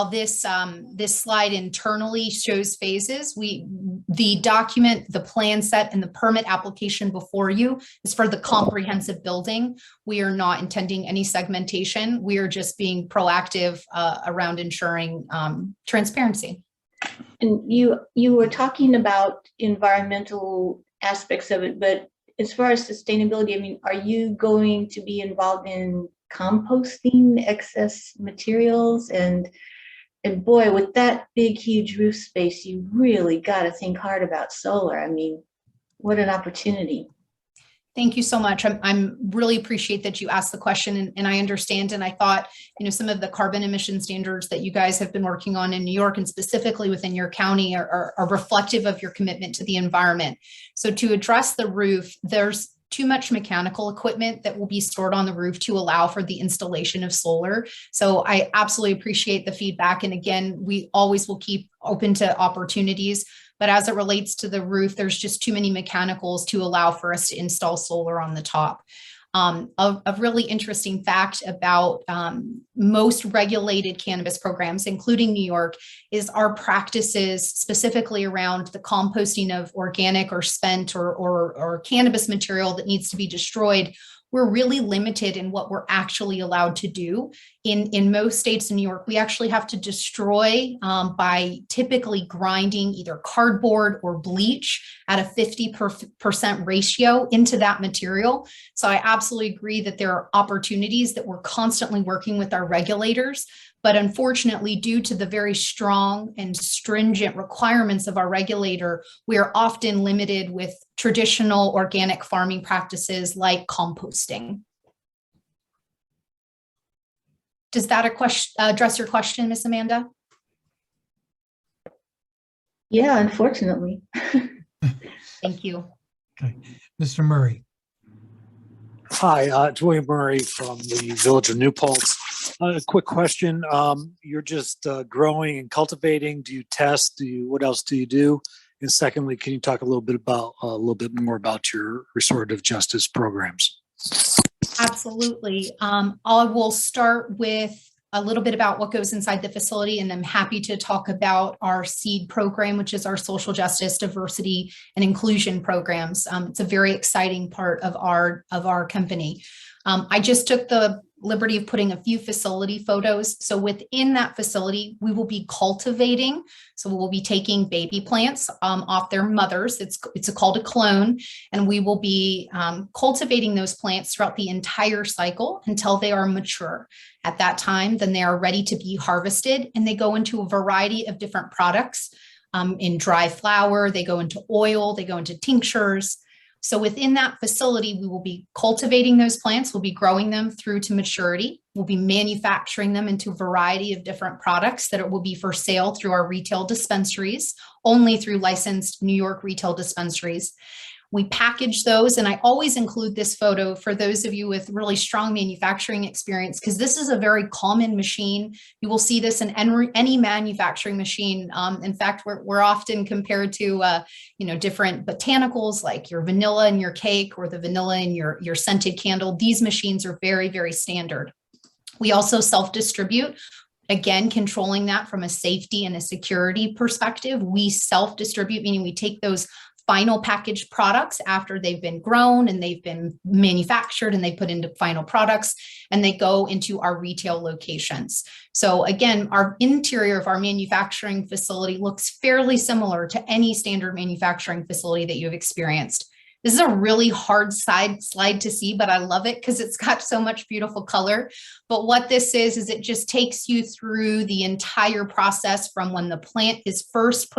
this slide internally shows phases, the document, the plan set, and the permit application before you is for the comprehensive building. We are not intending any segmentation. We are just being proactive around ensuring transparency. And you were talking about environmental aspects of it, but as far as sustainability, I mean, are you going to be involved in composting excess materials? And boy, with that big, huge roof space, you really got to think hard about solar. I mean, what an opportunity. Thank you so much. I'm really appreciate that you asked the question, and I understand. And I thought, some of the carbon emission standards that you guys have been working on in New York and specifically within your county are reflective of your commitment to the environment. So to address the roof, there's too much mechanical equipment that will be stored on the roof to allow for the installation of solar. So I absolutely appreciate the feedback. And again, we always will keep open to opportunities. But as it relates to the roof, there's just too many mechanicals to allow for us to install solar on the top. A really interesting fact about most regulated cannabis programs, including New York, is our practices specifically around the composting of organic or spent or cannabis material that needs to be destroyed. We're really limited in what we're actually allowed to do. In most states in New York, we actually have to destroy by typically grinding either cardboard or bleach at a 50% ratio into that material. So I absolutely agree that there are opportunities that we're constantly working with our regulators. But unfortunately, due to the very strong and stringent requirements of our regulator, we are often limited with traditional organic farming practices like composting. Does that address your question, Ms. Amanda? Yeah, unfortunately. Thank you. Okay, Mr. Murray. Hi, it's William Murray from the Village of New Paltz. A quick question. You're just growing and cultivating. Do you test? What else do you do? And secondly, can you talk a little bit more about your restorative justice programs? Absolutely. I will start with a little bit about what goes inside the facility, and I'm happy to talk about our SEED program, which is our social justice, diversity, and inclusion programs. It's a very exciting part of our company. I just took the liberty of putting a few facility photos. So within that facility, we will be cultivating. So we'll be taking baby plants off their mothers. It's called a clone. And we will be cultivating those plants throughout the entire cycle until they are mature. At that time, then they are ready to be harvested, and they go into a variety of different products. In dry flower, they go into oil, they go into tinctures. So within that facility, we will be cultivating those plants. We'll be growing them through to maturity. We'll be manufacturing them into a variety of different products that it will be for sale through our retail dispensaries, only through licensed New York retail dispensaries. We package those, and I always include this photo for those of you with really strong manufacturing experience, because this is a very common machine. You will see this in any manufacturing machine. In fact, we're often compared to different botanicals, like your vanilla in your cake or the vanilla in your scented candle. These machines are very, very standard. We also self-distribute. Again, controlling that from a safety and a security perspective. We self-distribute, meaning we take those final packaged products after they've been grown and they've been manufactured and they put into final products, and they go into our retail locations. So again, our interior of our manufacturing facility looks fairly similar to any standard manufacturing facility that you've experienced. This is a really hard slide to see, but I love it because it's got so much beautiful color. But what this is it just takes you through the entire process from when the plant is first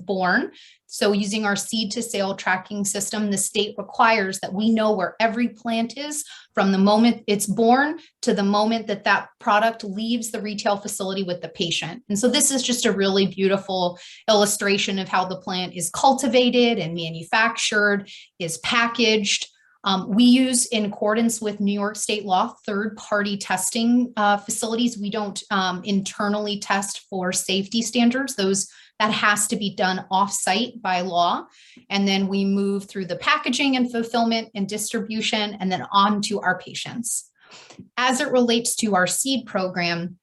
born. So using our seed to sale tracking system, the state requires that we know where every plant is from the moment it's born to the moment that that product leaves the retail facility with the patient. And so this is just a really beautiful illustration of how the plant is cultivated and manufactured, is packaged. We use, in accordance with New York state law, third-party testing facilities. We don't internally test for safety standards. That has to be done off-site by law. And then we move through the packaging and fulfillment and distribution, and then on to our patients. As it relates to our seed program,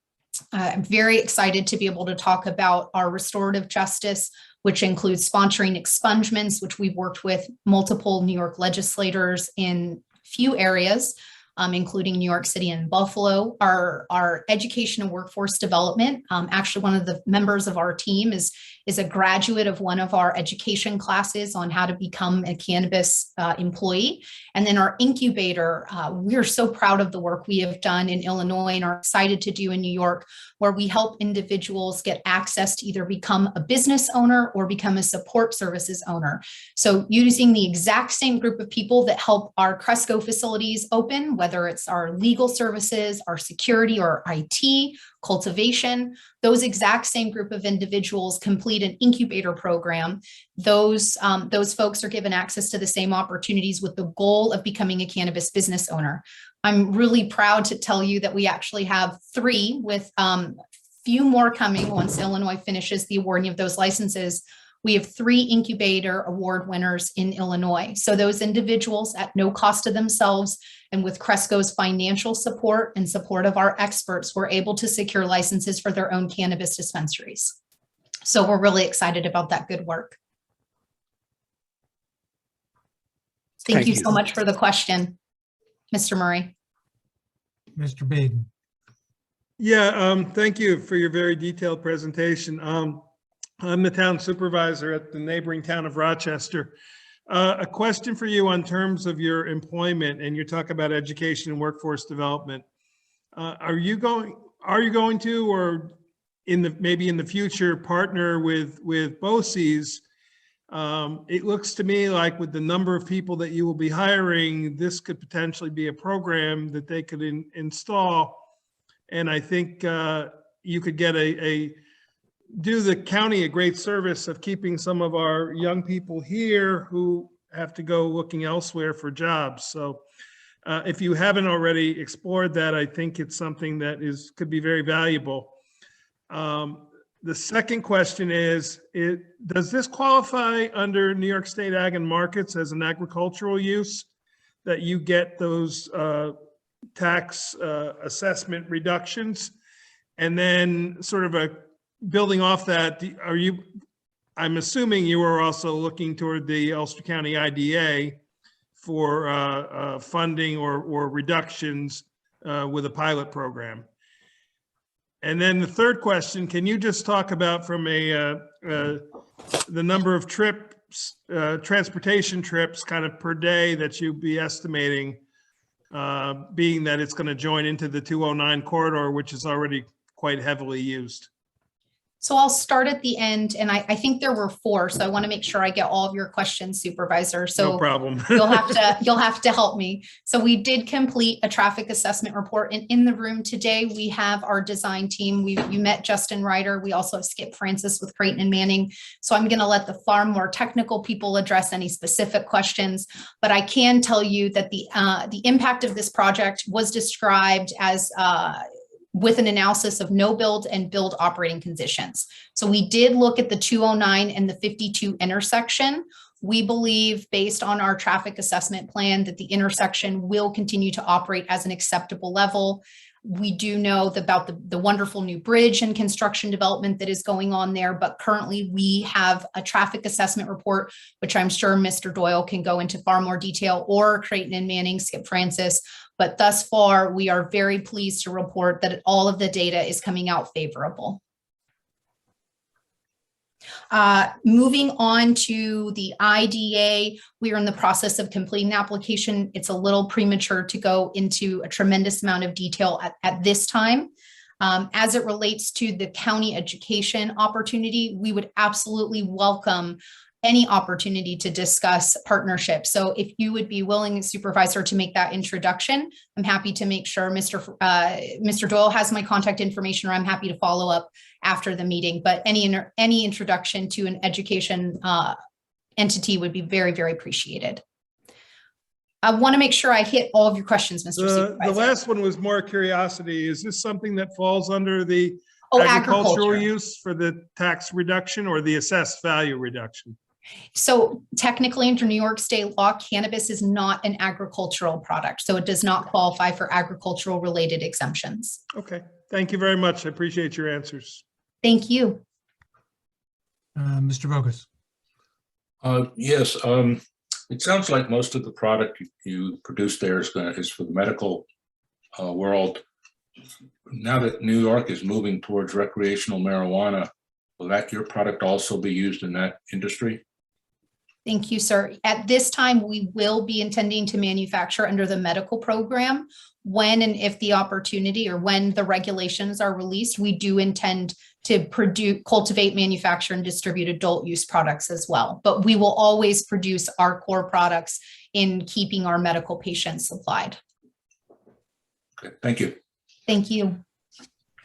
I'm very excited to be able to talk about our restorative justice, which includes sponsoring expungements, which we've worked with multiple New York legislators in few areas, including New York City and Buffalo. Our education and workforce development, actually one of the members of our team is a graduate of one of our education classes on how to become a cannabis employee. And then our incubator, we're so proud of the work we have done in Illinois and are excited to do in New York, where we help individuals get access to either become a business owner or become a support services owner. So using the exact same group of people that help our Cresco facilities open, whether it's our legal services, our security or IT, cultivation, those exact same group of individuals complete an incubator program. Those folks are given access to the same opportunities with the goal of becoming a cannabis business owner. I'm really proud to tell you that we actually have 3, with few more coming once Illinois finishes the awarding of those licenses. We have 3 incubator award winners in Illinois. So those individuals, at no cost to themselves and with Cresco's financial support and support of our experts, were able to secure licenses for their own cannabis dispensaries. So we're really excited about that good work. Thank you so much for the question, Mr. Murray. Mr. Baden. Yeah, thank you for your very detailed presentation. I'm the town supervisor at the neighboring town of Rochester. A question for you on terms of your employment, and you talk about education and workforce development. Are you going to, or maybe in the future, partner with BOCES? It looks to me like with the number of people that you will be hiring, this could potentially be a program that they could install. And I think you could get do the county a great service of keeping some of our young people here who have to go looking elsewhere for jobs. So if you haven't already explored that, I think it's something that could be very valuable. The second question is, does this qualify under New York State Ag and Markets as an agricultural use, that you get those tax assessment reductions? And then sort of building off that, I'm assuming you are also looking toward the Ulster County IDA for funding or reductions with a pilot program. And then the third question, can you just talk about from the number of trips, transportation trips kind of per day that you'd be estimating, being that it's going to join into the 209 corridor, which is already quite heavily used? So I'll start at the end, and I think there were 4, so I want to make sure I get all of your questions, Supervisor. So No problem. you'll have to help me. So we did complete a traffic assessment report, and in the room today, we have our design team. You met Justin Ryder. We also have Skip Francis with Creighton and Manning. So I'm going to let the far more technical people address any specific questions, but I can tell you that the impact of this project was described as with an analysis of no build and build operating conditions. So we did look at the 209 and the 52 intersection. We believe, based on our traffic assessment plan, that the intersection will continue to operate as an acceptable level. We do know about the wonderful new bridge and construction development that is going on there, but currently we have a traffic assessment report, which I'm sure Mr. Doyle can go into far more detail, or Creighton and Manning, Skip Francis. But thus far, we are very pleased to report that all of the data is coming out favorable. Moving on to the IDA, we are in the process of completing the application. It's a little premature to go into a tremendous amount of detail at this time. As it relates to the county education opportunity, we would absolutely welcome any opportunity to discuss partnerships. So if you would be willing, Supervisor, to make that introduction, I'm happy to make sure Mr. Doyle has my contact information, or I'm happy to follow up after the meeting. But any introduction to an education entity would be very, very appreciated. I want to make sure I hit all of your questions, Mr. Supervisor. The last one was more curiosity. Is this something that falls under the agricultural agricultural use for the tax reduction or the assessed value reduction? So technically, under New York state law, cannabis is not an agricultural product, so it does not qualify for agricultural related exemptions. Okay, thank you very much. I appreciate your answers. Thank you. Mr. Bogus. Yes, it sounds like most of the product you produce there is for the medical world. Now that New York is moving towards recreational marijuana, will your product also be used in that industry? Thank you, sir. At this time, we will be intending to manufacture under the medical program. When and if the opportunity or when the regulations are released, we do intend to cultivate, manufacture, and distribute adult use products as well. But we will always produce our core products in keeping our medical patients supplied. Okay, thank you. Thank you.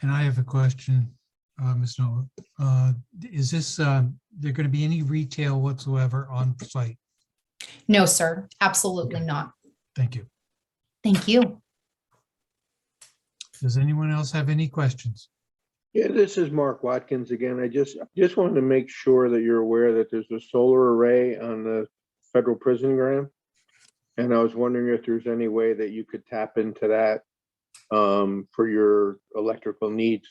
And I have a question, Ms. Noah. Is this, there going to be any retail whatsoever on site? No, sir, absolutely not. Thank you. Thank you. Does anyone else have any questions? Yeah, this is Mark Watkins again. I just wanted to make sure that you're aware that there's a solar array on the federal prison ground. And I was wondering if there's any way that you could tap into that for your electrical needs.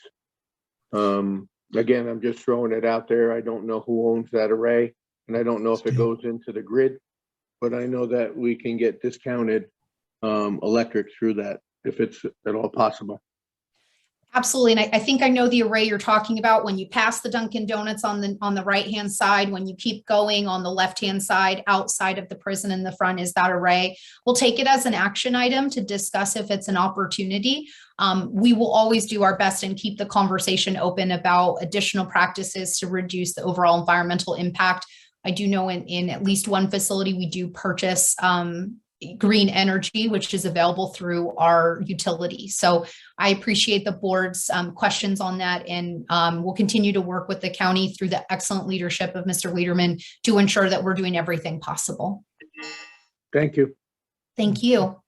Again, I'm just throwing it out there. I don't know who owns that array, and I don't know if it goes into the grid, but I know that we can get discounted electric through that if it's at all possible. Absolutely. And I think I know the array you're talking about. When you pass the Dunkin' Donuts on the right-hand side, when you keep going on the left-hand side, outside of the prison in the front is that array. We'll take it as an action item to discuss if it's an opportunity. We will always do our best and keep the conversation open about additional practices to reduce the overall environmental impact. I do know in at least one facility, we do purchase green energy, which is available through our utility. So I appreciate the board's questions on that, and we'll continue to work with the county through the excellent leadership of Mr. Liederman to ensure that we're doing everything possible. Thank you. Thank you.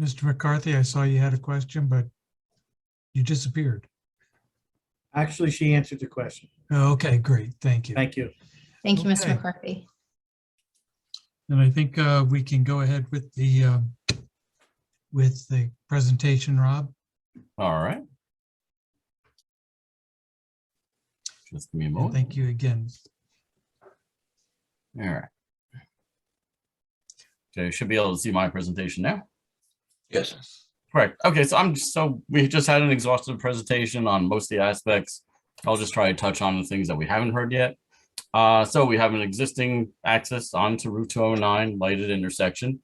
Mr. McCarthy, I saw you had a question, but you disappeared. Actually, she answered the question. Okay, great. Thank you. Thank you. Thank you, Mr. Okay. McCarthy. And I think we can go ahead with the presentation, Rob. All right. Just give me a And moment. thank you again. All right. Okay, you should be able to see my presentation now. Yes. Correct. Okay, so we just had an exhaustive presentation on most of the aspects. I'll just try to touch on the things that we haven't heard yet. So we have an existing access onto Route 209 lighted intersection.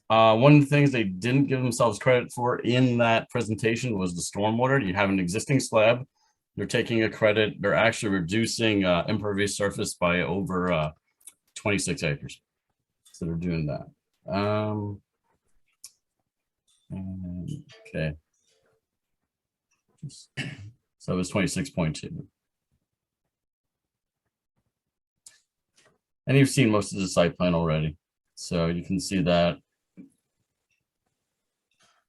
One of the things they didn't give themselves credit for in that presentation was the stormwater. You have an existing slab They're taking a credit. They're actually reducing impervious surface by over 26 acres. So they're doing that. Okay. So it was 26.2. And you've seen most of the site plan already. So you can see that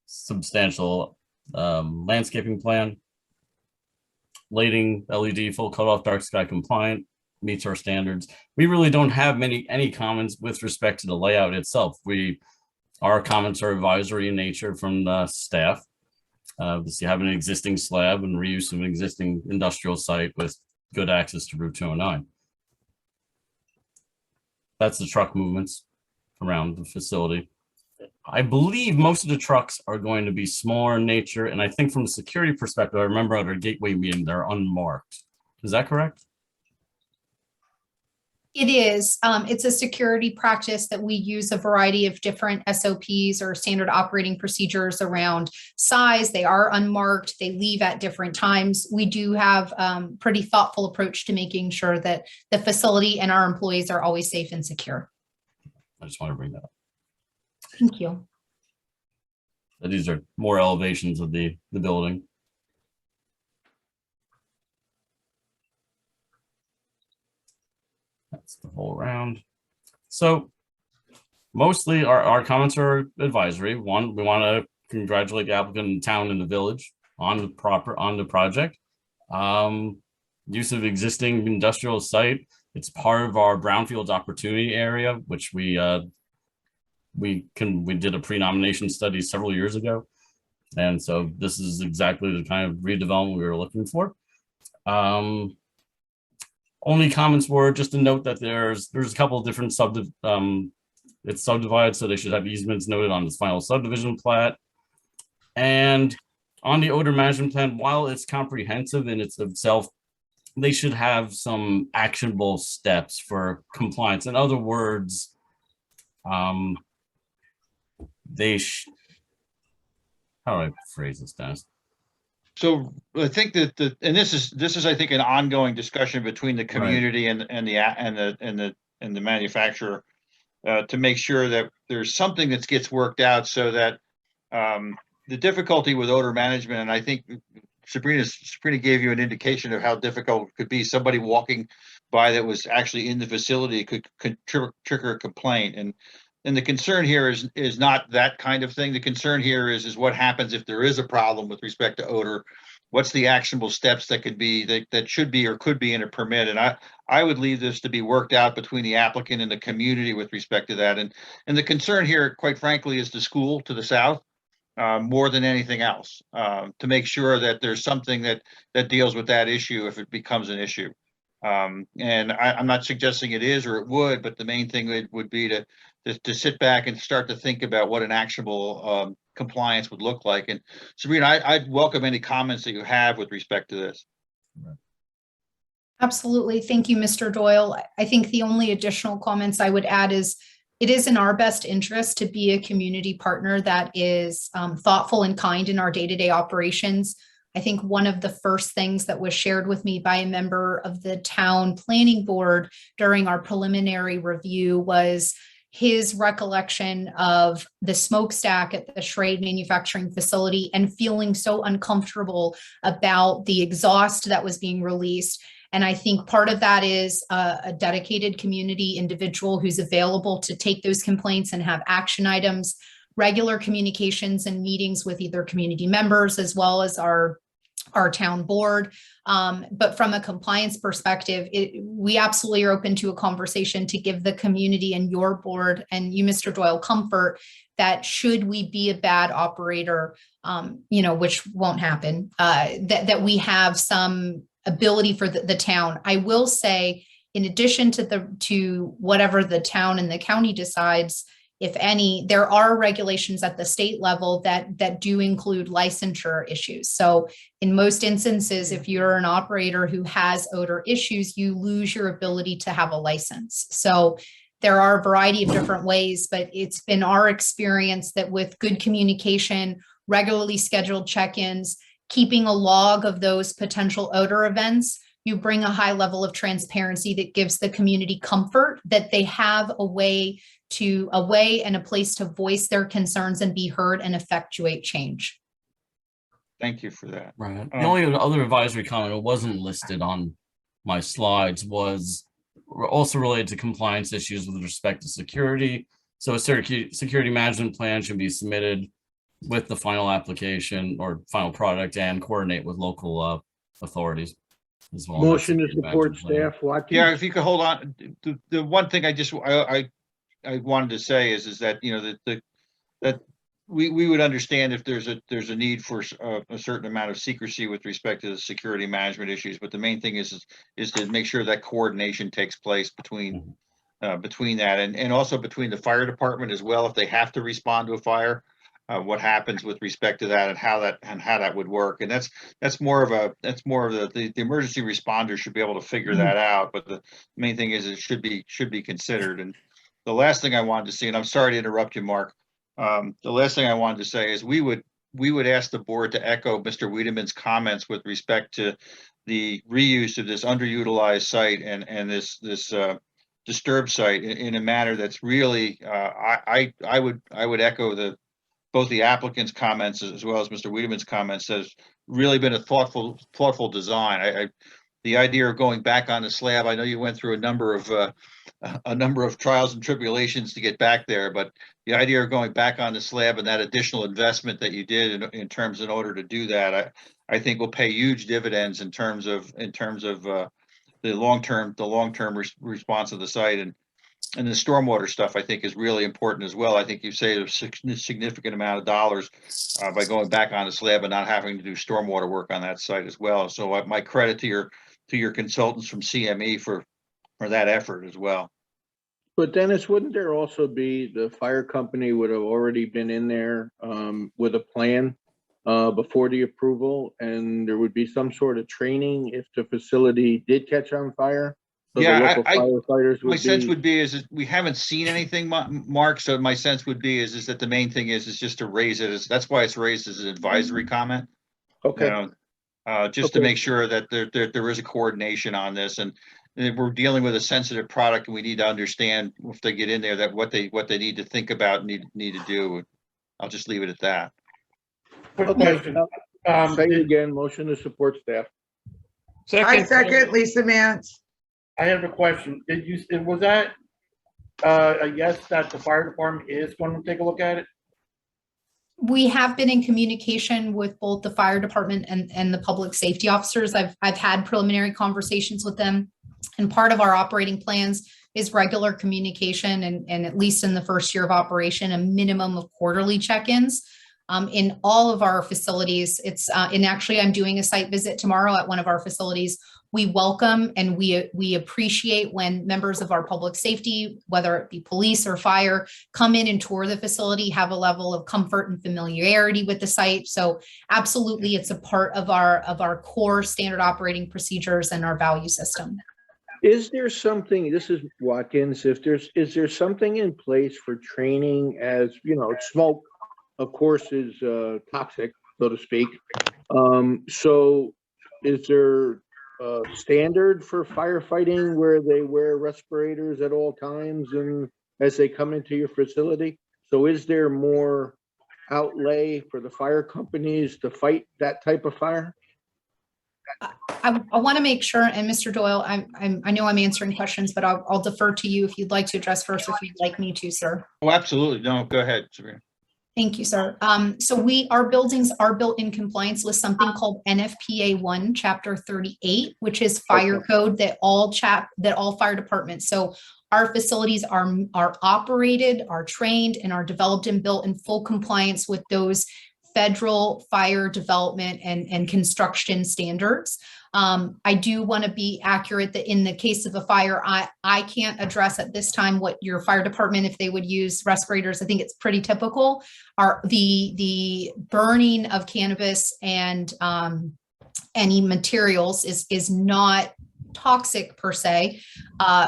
substantial landscaping plan. Lighting, LED, full cutoff, dark sky compliant, meets our standards. We really don't have any comments with respect to the layout itself. Our comments are advisory in nature from the staff. You have an existing slab and reuse of an existing industrial site with good access to Route 209. That's the truck movements around the facility. I believe most of the trucks are going to be smaller in nature. And I think from a security perspective, I remember at our gateway meeting, they're unmarked. Is that correct? It is. It's a security practice that we use a variety of different SOPs or standard operating procedures around size. They are unmarked. They leave at different times. We do have pretty thoughtful approach to making sure that the facility and our employees are always safe and secure. I just want to bring that up. Thank you. These are more elevations of the building. That's the whole round. So mostly our comments are advisory. One, we want to congratulate the applicant in town and the village on the project. Use of existing industrial site. It's part of our brownfields opportunity area, which we did a pre-nomination study several years ago. And so this is exactly the kind of redevelopment we were looking for. Only comments were just to note that there's a couple of different it's subdivided, so they should have easements noted on this final subdivision plat. And on the odor management plan, while it's comprehensive in itself, they should have some actionable steps for compliance. In other words, how do I phrase this, Dennis? So I think that and this is I think an ongoing discussion between the community and the manufacturer to make sure that there's something that gets worked out so that the difficulty with odor management, and I think Sabrina gave you an indication of how difficult it could be. Somebody walking by that was actually in the facility could trigger a complaint. And the concern here is not that kind of thing. The concern here is what happens if there is a problem with respect to odor. What's the actionable steps that could be that should be or could be in a permit? And I would leave this to be worked out between the applicant and the community with respect to that. And the concern here, quite frankly, is the school to the south. More than anything else, to make sure that there's something that deals with that issue if it becomes an issue. And I'm not suggesting it is or it would, but the main thing would be to sit back and start to think about what an actionable compliance would look like. And Sabrina, I'd welcome any comments that you have with respect to this. Absolutely. Thank you, Mr. Doyle. I think the only additional comments I would add is it is in our best interest to be a community partner that is thoughtful and kind in our day-to-day operations. I think one of the first things that was shared with me by a member of the town planning board during our preliminary review was his recollection of the smokestack at the Schrade manufacturing facility and feeling so uncomfortable about the exhaust that was being released. And I think part of that is a dedicated community individual who's available to take those complaints and have action items, regular communications and meetings with either community members as well as our town board. But from a compliance perspective, we absolutely are open to a conversation to give the community and your board and you, Mr. Doyle, comfort that should we be a bad operator, which won't happen, that we have some ability for the town. I will say, in addition to whatever the town and the county decides, if any, there are regulations at the state level that do include licensure issues. So in most instances, if you're an operator who has odor issues, you lose your ability to have a license. So there are a variety of different ways, but it's been our experience that with good communication, regularly scheduled check-ins, keeping a log of those potential odor events, you bring a high level of transparency that gives the community comfort that they have a way and a place to voice their concerns and be heard and effectuate change. Thank you for that. Right. The only other advisory comment that wasn't listed on my slides was also related to compliance issues with respect to security. So a security management plan should be submitted with the final application or final product and coordinate with local authorities as well. Motion to support staff, Watkins. Yeah, if you could hold on. The one thing I wanted to say is that, you know, that we would understand if there's a need for a certain amount of secrecy with respect to the security management issues, but the main thing is to make sure that coordination takes place between that and also between the fire department as well, if they have to respond to a fire, what happens with respect to that and how that would work. And that's more of the emergency responders should be able to figure that out. But the main thing is it should be considered. And the last thing I wanted to see, and I'm sorry to interrupt you, Mark. The last thing I wanted to say is we would ask the board to echo Mr. Wiedemann's comments with respect to the reuse of this underutilized site and this disturbed site in a manner that's really I would echo both the applicant's comments as well as Mr. Wiedemann's comments. Has really been a thoughtful design. The idea of going back on the slab, I know you went through a number of trials and tribulations to get back there, but the idea of going back on the slab and that additional investment that you did in order to do that, I think will pay huge dividends in terms of the long-term response of the site. And the stormwater stuff, I think, is really important as well. I think you saved a significant amount of dollars by going back on the slab and not having to do stormwater work on that site as well. So my credit to your consultants from CME for that effort as well. But Dennis, wouldn't there also be the fire company would have already been in there with a plan before the approval, and there would be some sort of training if the facility did catch on fire? So yeah, firefighters my sense would be is we haven't seen anything, Mark. So my sense would be is that the main thing is just to raise it. That's why it's raised as an advisory comment. Okay. You know, just to make sure that there is a coordination on this, and we're dealing with a sensitive product, and we need to understand if they get in there that what they need to think about, need to do. I'll just leave it at that. Quick question. Say it again. Motion to support staff. I second Lisa Mance. I have a question. Was that a yes that the fire department is going to take a look at it? We have been in communication with both the fire department and the public safety officers. I've had preliminary conversations with them, and part of our operating plans is regular communication and at least in the first year of operation, a minimum of quarterly check-ins. In all of our facilities, and actually I'm doing a site visit tomorrow at one of our facilities. We welcome and we appreciate when members of our public safety, whether it be police or fire, come in and tour the facility, have a level of comfort and familiarity with the site. So absolutely, it's a part of our core standard operating procedures and our value system. Is there something, this is Watkins, is there something in place for training, as you know, smoke of course is toxic, so to speak. So is there standard for firefighting where they wear respirators at all times and as they come into your facility? So is there more outlay for the fire companies to fight that type of fire? I want to make sure, and Mr. Doyle, I know I'm answering questions, but I'll defer to you if you'd like to address first, if you'd like me to, sir. Oh, absolutely. No, go ahead, Sabrina. Thank you, sir. So our buildings are built in compliance with something called NFPA 1, Chapter 38, which is fire code that all fire departments. So our facilities are operated, are trained, and are developed and built in full compliance with those federal fire development and construction standards. I do want to be accurate that in the case of a fire, I can't address at this time what your fire department, if they would use respirators. I think it's pretty typical. The burning of cannabis and any materials is not toxic per se.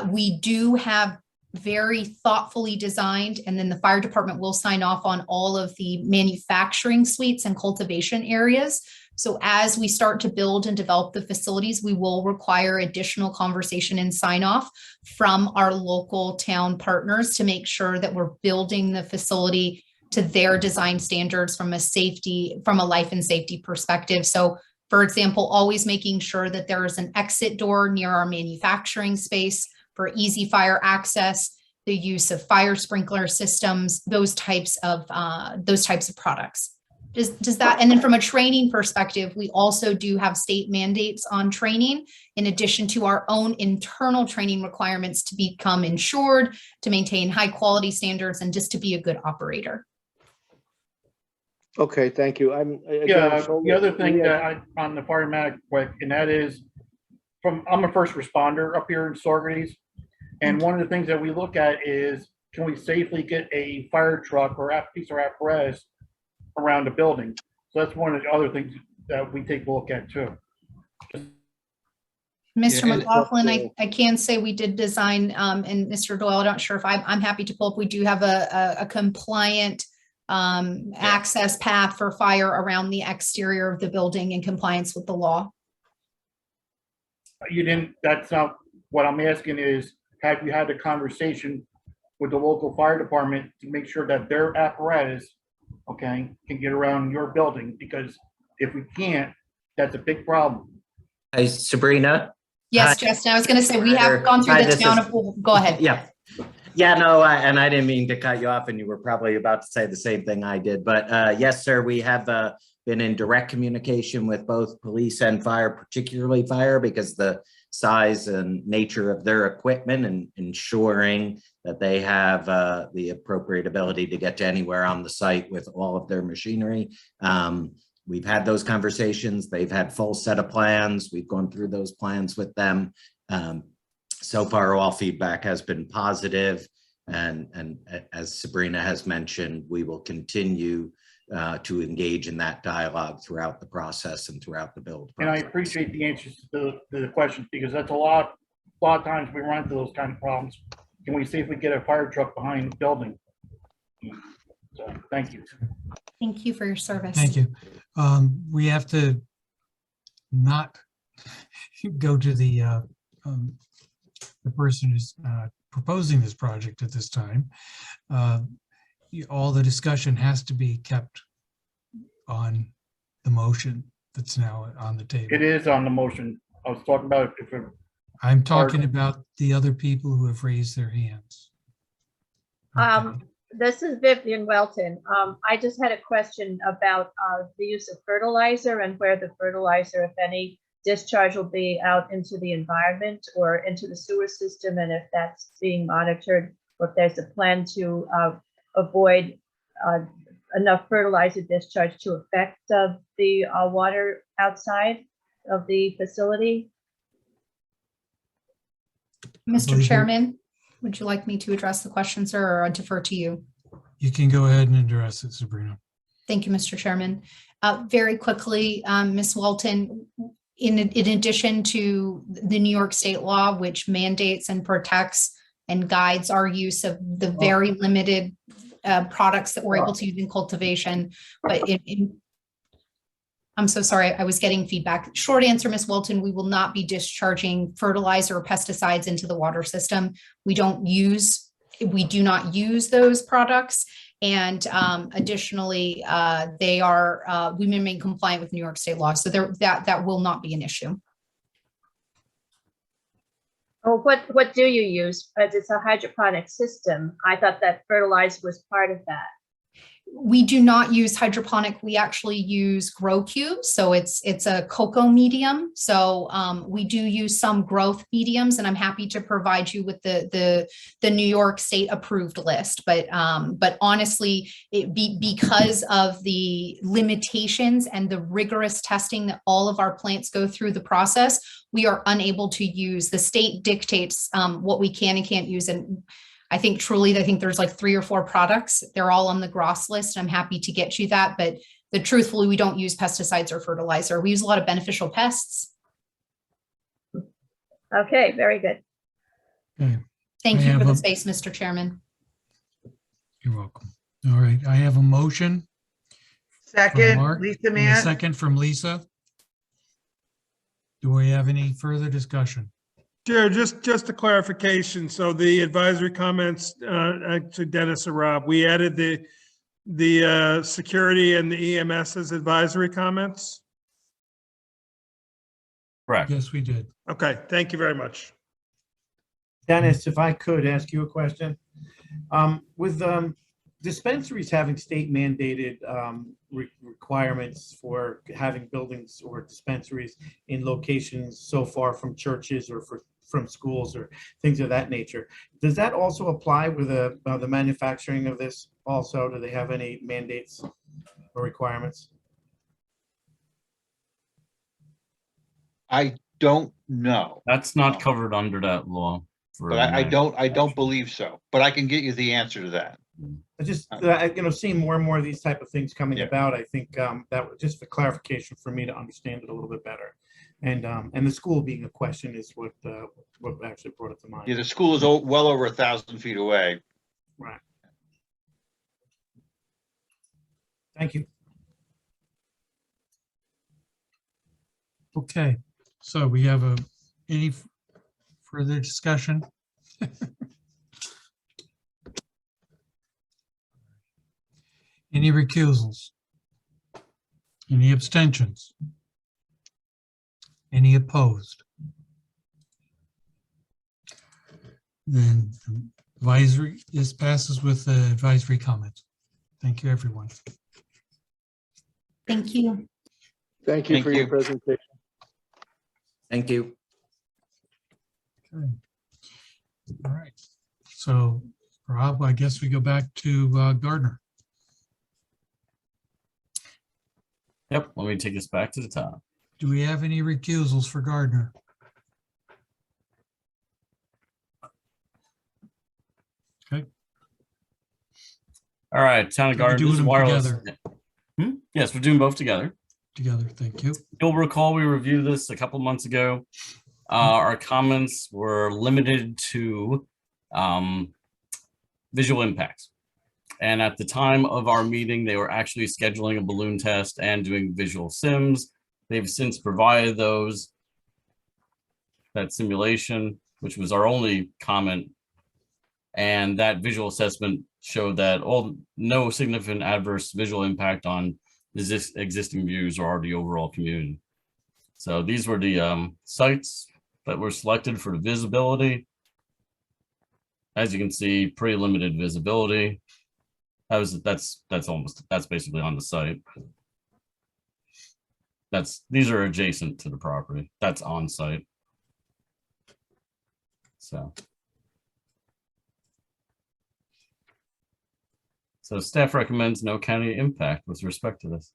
We do have very thoughtfully designed, and then the fire department will sign off on all of the manufacturing suites and cultivation areas. So as we start to build and develop the facilities, we will require additional conversation and sign off from our local town partners to make sure that we're building the facility to their design standards from a life and safety perspective. So for example, always making sure that there is an exit door near our manufacturing space for easy fire access, the use of fire sprinkler systems, those types of products. Does that, and then from a training perspective, we also do have state mandates on training, in addition to our own internal training requirements to become insured, to maintain high quality standards, and just to be a good operator. Okay, thank you. The other thing that on the firematic quick, and that is I'm a first responder up here in Saugerties. And one of the things that we look at is, can we safely get a fire truck or a piece of apparatus around the building? So that's one of the other things that we take a look at too. Mr. McLaughlin, I can say we did design, and Mr. Doyle, I'm not sure if I'm happy to pull up, we do have a compliant access path for fire around the exterior of the building in compliance with the law. That's not what I'm asking is, have you had a conversation with the local fire department to make sure that their apparatus, can get around your building? Because if we can't, that's a big problem. Hey, Sabrina? Yes, Justin, I was going to say, we have gone through the town of, go ahead. Yeah, no, and I didn't mean to cut you off, and you were probably about to say the same thing I did. But yes, sir, we have been in direct communication with both police and fire, particularly fire, because the size and nature of their equipment and ensuring that they have the appropriate ability to get to anywhere on the site with all of their machinery. We've had those conversations. They've had full set of plans. We've gone through those plans with them. So far, all feedback has been positive. And as Sabrina has mentioned, we will continue to engage in that dialogue throughout the process and throughout the build process. And I appreciate the answers to the questions, because that's a lot of times we run into those kind of problems. Can we safely get a fire truck behind the building? So thank you. Thank you for your service. Thank you. We have to not go to the person who's proposing this project at this time. All the discussion has to be kept on the motion that's now on the table. It is on the motion. I was talking about if it, I'm talking about the other people who have raised their hands. This is Vivian Welton. I just had a question about the use of fertilizer and where the fertilizer, if any, discharge will be out into the environment or into the sewer system, and if that's being monitored, or if there's a plan to avoid enough fertilizer discharge to affect the water outside of the facility. Mr. Chairman, would you like me to address the question, sir, or I defer to you? You can go ahead and address it, Sabrina. Thank you, Mr. Chairman. Very quickly, Ms. Walton, in addition to the New York state law, which mandates and protects and guides our use of the very limited products that we're able to use in cultivation, but I'm so sorry, I was getting feedback. Short answer, Ms. Walton, we will not be discharging fertilizer or pesticides into the water system. We do not use those products. And additionally, we remain compliant with New York state law. So that will not be an issue. Oh, what do you use? As it's a hydroponic system. I thought that fertilizer was part of that. We do not use hydroponic. We actually use grow cubes. So it's a cocoa medium. So we do use some growth mediums, and I'm happy to provide you with the New York state approved list. But honestly, because of the limitations and the rigorous testing that all of our plants go through the process, we are unable to use. The state dictates what we can and can't use. And I think there's like 3 or 4 products. They're all on the GROS list. I'm happy to get you that, but truthfully, we don't use pesticides or fertilizer. We use a lot of beneficial pests. Okay, very good. Okay. Thank you for the space, Mr. Chairman. You're welcome. All right, I have a motion. Second, Mark, Lisa and a Mance. second from Lisa. Do we have any further discussion? Chair, just a clarification. So the advisory comments, to Dennis or Rob, we added the security and the EMS as advisory comments? Correct. Yes, we did. Okay, thank you very much. Dennis, if I could ask you a question. With dispensaries having state mandated requirements for having buildings or dispensaries in locations so far from churches or from schools or things of that nature, does that also apply with the manufacturing of this also? Do they have any mandates or requirements? I don't know. That's not covered under that law. But I don't believe so, but I can get you the answer to that. I just, seeing more and more of these type of things coming about, I think that was just for clarification for me to understand it a little bit better. And the school being a question is what actually brought it to mind. Yeah, the school is well over 1,000 feet away. Right. Thank you. Okay, so we have any further discussion? Any recusals? Any abstentions? Any opposed? Then advisory, this passes with the advisory comments. Thank you, everyone. Thank you. Thank you for your presentation. Thank you. Okay. All right. So, Rob, I guess we go back to Gardner. Yep, let me take us back to the top. Do we have any recusals for Gardner? Okay. All right, Town of Are we Gardner, doing this is them wireless. together? Yes, we're doing both together. Together, thank you. You'll recall we reviewed this a couple months ago. Our comments were limited to visual impacts. And at the time of our meeting, they were actually scheduling a balloon test and doing visual sims. They've since provided that simulation, which was our only comment. And that visual assessment showed that no significant adverse visual impact on existing views or the overall community. So these were the sites that were selected for the visibility. As you can see, pretty limited visibility. That's basically on the site. These are adjacent to the property. That's on site. So staff recommends no county impact with respect to this.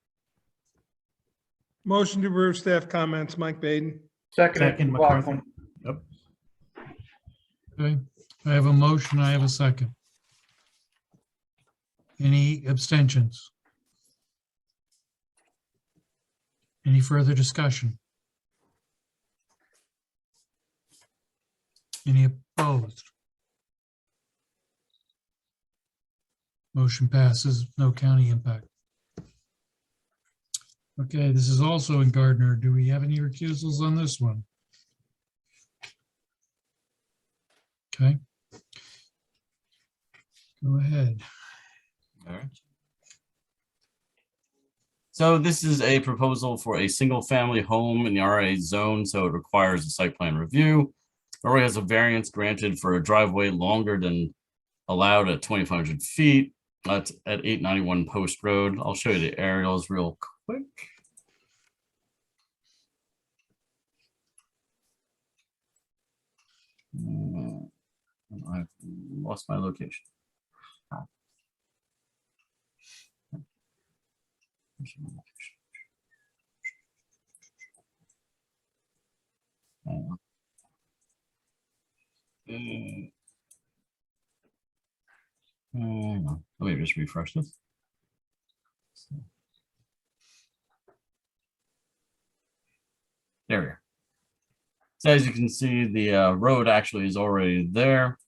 Motion to approve staff comments, Mike Baden. Second, McLaughlin. Yep. Okay, I have a motion, I have a second. Any abstentions? Any further discussion? Any opposed? Motion passes, no county impact. Okay, this is also in Gardner. Do we have any recusals on this one? Okay. Go ahead. All right. So this is a proposal for a single family home in the RA zone, so it requires a site plan review. RA has a variance granted for a driveway longer than allowed at 2,500 feet. That's at 891 Post Road. I'll show you the aerials real quick. I've lost my location. Let me just refresh this. There we are. So as you can see, the road actually is already there.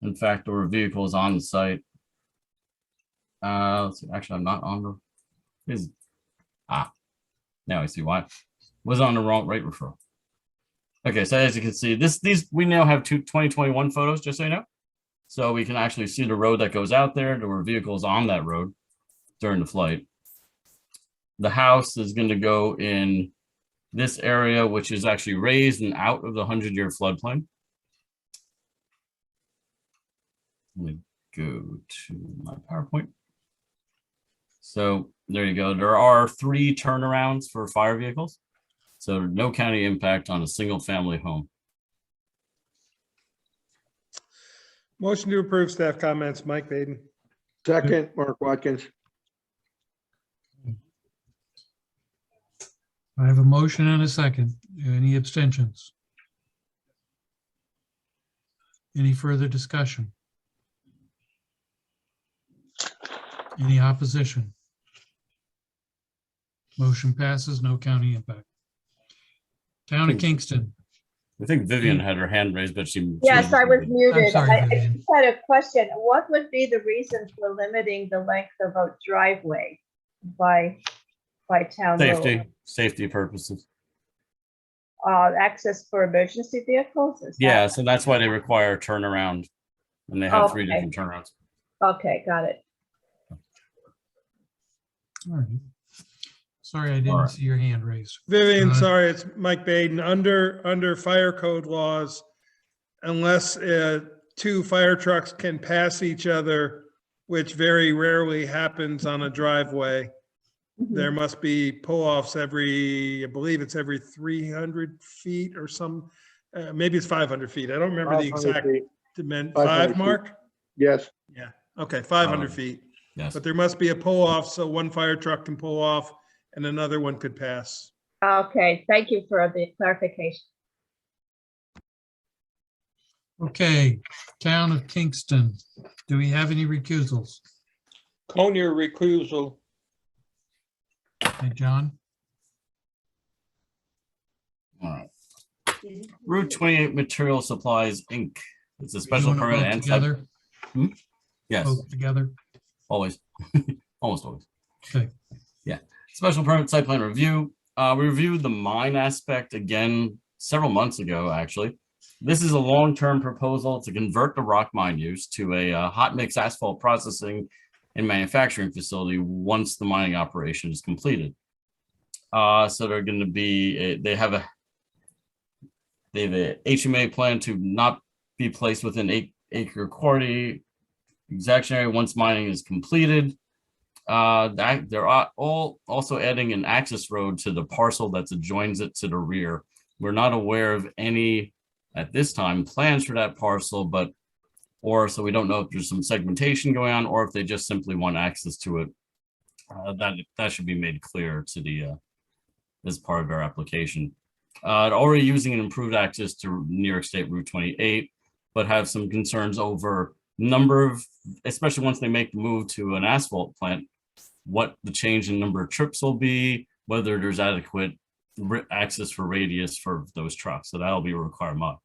In fact, our vehicle is on the site. Let's see, actually, I'm not on the. Now I see why. Was on the wrong right referral. Okay, so as you can see, these we now have 2021 photos, just so you know. So we can actually see the road that goes out there. There were vehicles on that road during the flight. The house is going to go in this area, which is actually raised and out of the 100-year floodplain. Let me go to my PowerPoint. So there you go. There are 3 turnarounds for fire vehicles. So no county impact on a single family home. Motion to approve staff comments, Mike Baden. Second, Mark Watkins. I have a motion and a second. Any abstentions? Any further discussion? Any opposition? Motion passes, no county impact. Town of Kingston. I think Vivian had her hand raised, but she Yes, I was I'm muted. sorry, I Vivian. just had a question. What would be the reason for limiting the length of a driveway by town road? Safety purposes. Access for emergency vehicles? Is that- Yeah, so that's why they require a turnaround, and they have 3 Okay. different turnarounds. Okay, got it. All right. Sorry, I didn't see your hand raised. Vivian, sorry, it's Mike Baden. Under fire code laws, unless 2 fire trucks can pass each other, which very rarely happens on a driveway, there must be pull-offs every, I believe it's every 300 feet or some, maybe it's 500 feet. I don't remember the 500 exact feet. dimension. 500 5, feet. Mark? Yes. Yeah, okay, 500 feet. Yes. But there must be a pull-off, so one fire truck can pull off and another one could pass. Okay, thank you for the clarification. Okay, Town of Kingston. Do we have any recusals? Conyer recusal. Hey, John? All right. Route 28 Material Supplies, Inc. It's a special You wanna permit vote and together? Yes, Vote together? always, almost always. Okay. Yeah, special permit site plan review. We reviewed the mine aspect again several months ago, actually. This is a long-term proposal to convert the rock mine use to a hot mix asphalt processing and manufacturing facility once the mining operation is completed. So they're going to be, they have a HMA plan to not be placed within 8-acre quarry exaction area once mining is completed. That they're all also adding an access road to the parcel that adjoins it to the rear. We're not aware of any at this time plans for that parcel, so we don't know if there's some segmentation going on or if they just simply want access to it. That should be made clear to the as part of our application. Already using an improved access to New York State Route 28, but have some concerns over number of, especially once they make the move to an asphalt plant, what the change in number of trips will be, whether there's adequate access for radius for those trucks. So that'll be a requirement.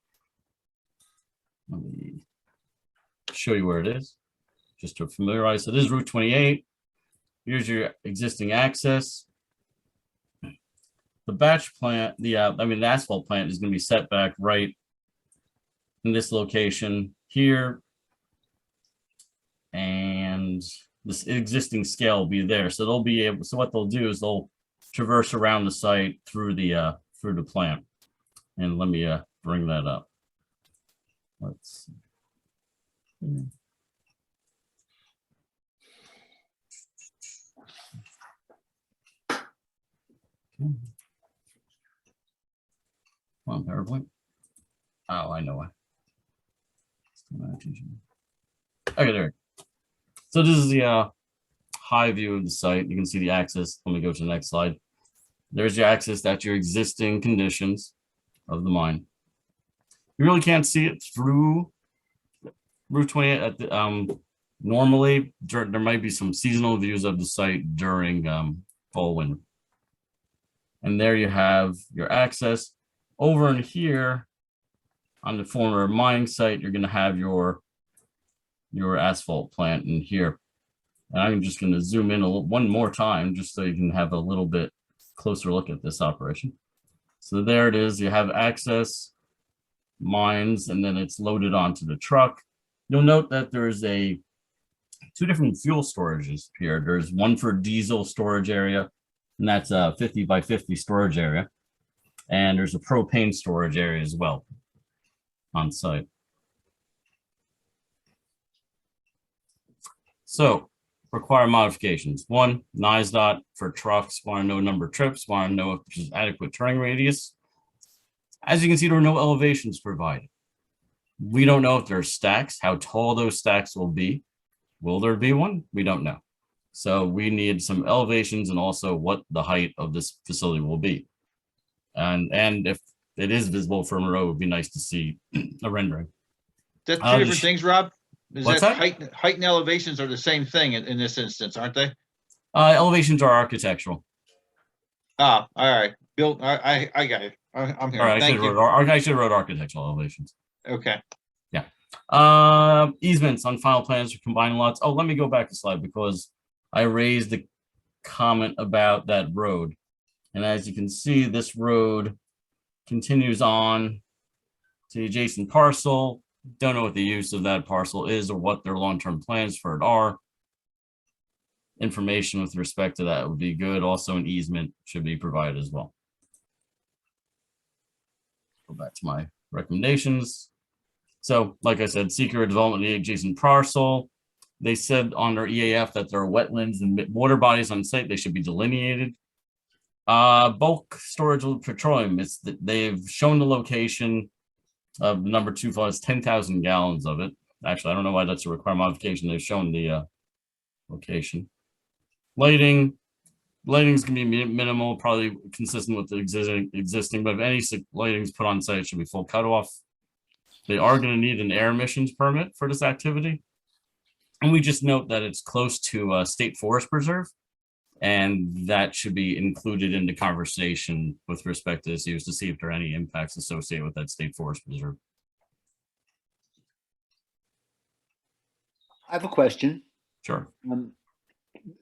Let me show you where it is, just to familiarize. So this is Route 28. Here's your existing access. The batch plant, the asphalt plant is going to be set back right in this location here. And this existing scale will be there. So they'll be able, so what they'll do is they'll traverse around the site through the plant. And let me bring that up. Let's see. Come on, PowerPoint. Oh, I know why. Okay, there. So this is the high view of the site. You can see the access. Let me go to the next slide. There's your access. That's your existing conditions of the mine. You really can't see it through Route 28. At the, normally, there might be some seasonal views of the site during fall, winter. And there you have your access. Over in here, on the former mining site, you're going to have your asphalt plant in here. And I'm just going to zoom in one more time just so you can have a little bit closer look at this operation. So there it is. You have access, mines, and then it's loaded onto the truck. You'll note that there's two different fuel storages here. There's one for diesel storage area, and that's a 50 by 50 storage area. And there's a propane storage area as well on site. So require modifications. One, NISDOT for trucks, want to know number of trips, want to know if there's adequate turning radius. As you can see, there are no elevations provided. We don't know if there are stacks, how tall those stacks will be. Will there be one? We don't know. So we need some elevations and also what the height of this facility will be. And if it is visible from a road, it would be nice to see a rendering. That's two different things, Rob? What's that? Height and elevations are the same thing in this instance, aren't they? Elevations are architectural. Ah, all right. Bill, I got it. I'm here. All right, Thank you. I should have wrote architectural elevations. Okay. Yeah. Easements on final plans for combined lots. Oh, let me go back a slide because I raised the comment about that road. And as you can see, this road continues on to the adjacent parcel. Don't know what the use of that parcel is or what their long-term plans for it are. Information with respect to that would be good. Also, an easement should be provided as well. Go back to my recommendations. So, like I said, seeker development of the adjacent parcel. They said on their EAF that there are wetlands and water bodies on site. They should be delineated. Bulk storage of petroleum. They've shown the location of number 2 is 10,000 gallons of it. Actually, I don't know why that's a required modification. They've shown the location. Lighting's gonna be minimal, probably consistent with the existing, but if any lighting's put on site, it should be full cutoff. They are gonna need an air emissions permit for this activity. And we just note that it's close to a state forest preserve, and that should be included in the conversation with respect to this use to see if there are any impacts associated with that state forest preserve. I have a question. Sure.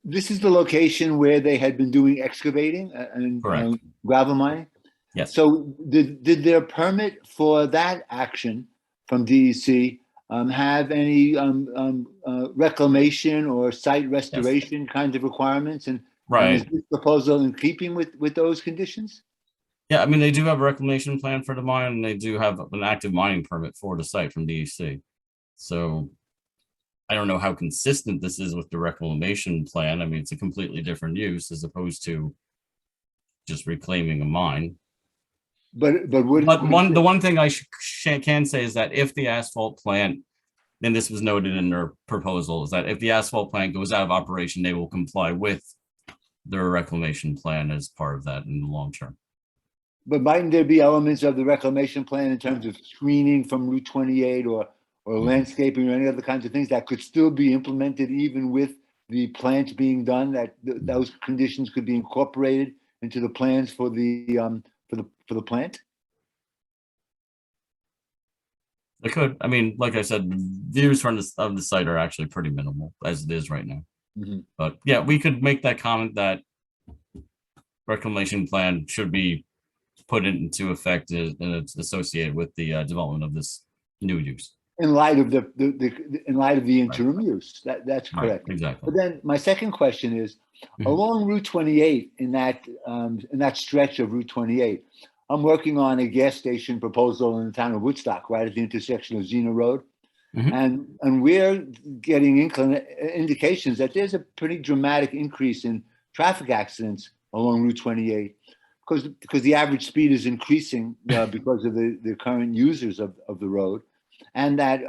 This is the location where they had been doing excavating and gravel mining? Yes. So did their permit for that action from DEC have any reclamation or site restoration kinds of requirements? And is this proposal in keeping with those conditions? Yeah, I mean, they do have a reclamation plan for the mine, and they do have an active mining permit for the site from DEC. So I don't know how consistent this is with the reclamation plan. I mean, it's a completely different use as opposed to just reclaiming a mine. But the one thing I can say is that if the asphalt plant, and this was noted in their proposal, is that if the asphalt plant goes out of operation, they will comply with their reclamation plan as part of that in the long term. But mightn't there be elements of the reclamation plan in terms of screening from Route 28 or landscaping or any other kinds of things that could still be implemented even with the plants being done, that those conditions could be incorporated into the plans for the plant? It could. I mean, like I said, views from of the site are actually pretty minimal as it is right now. But yeah, we could make that comment that reclamation plan should be put into effect and it's associated with the development of this new use. In light of the interim use, that's correct. Exactly. But then my second question is, along Route 28, in that stretch of Route 28, I'm working on a gas station proposal in the town of Woodstock, right at the intersection of Xena Road, and we're getting indications that there's a pretty dramatic increase in traffic accidents along Route 28 because the average speed is increasing because of the current users of the road. And that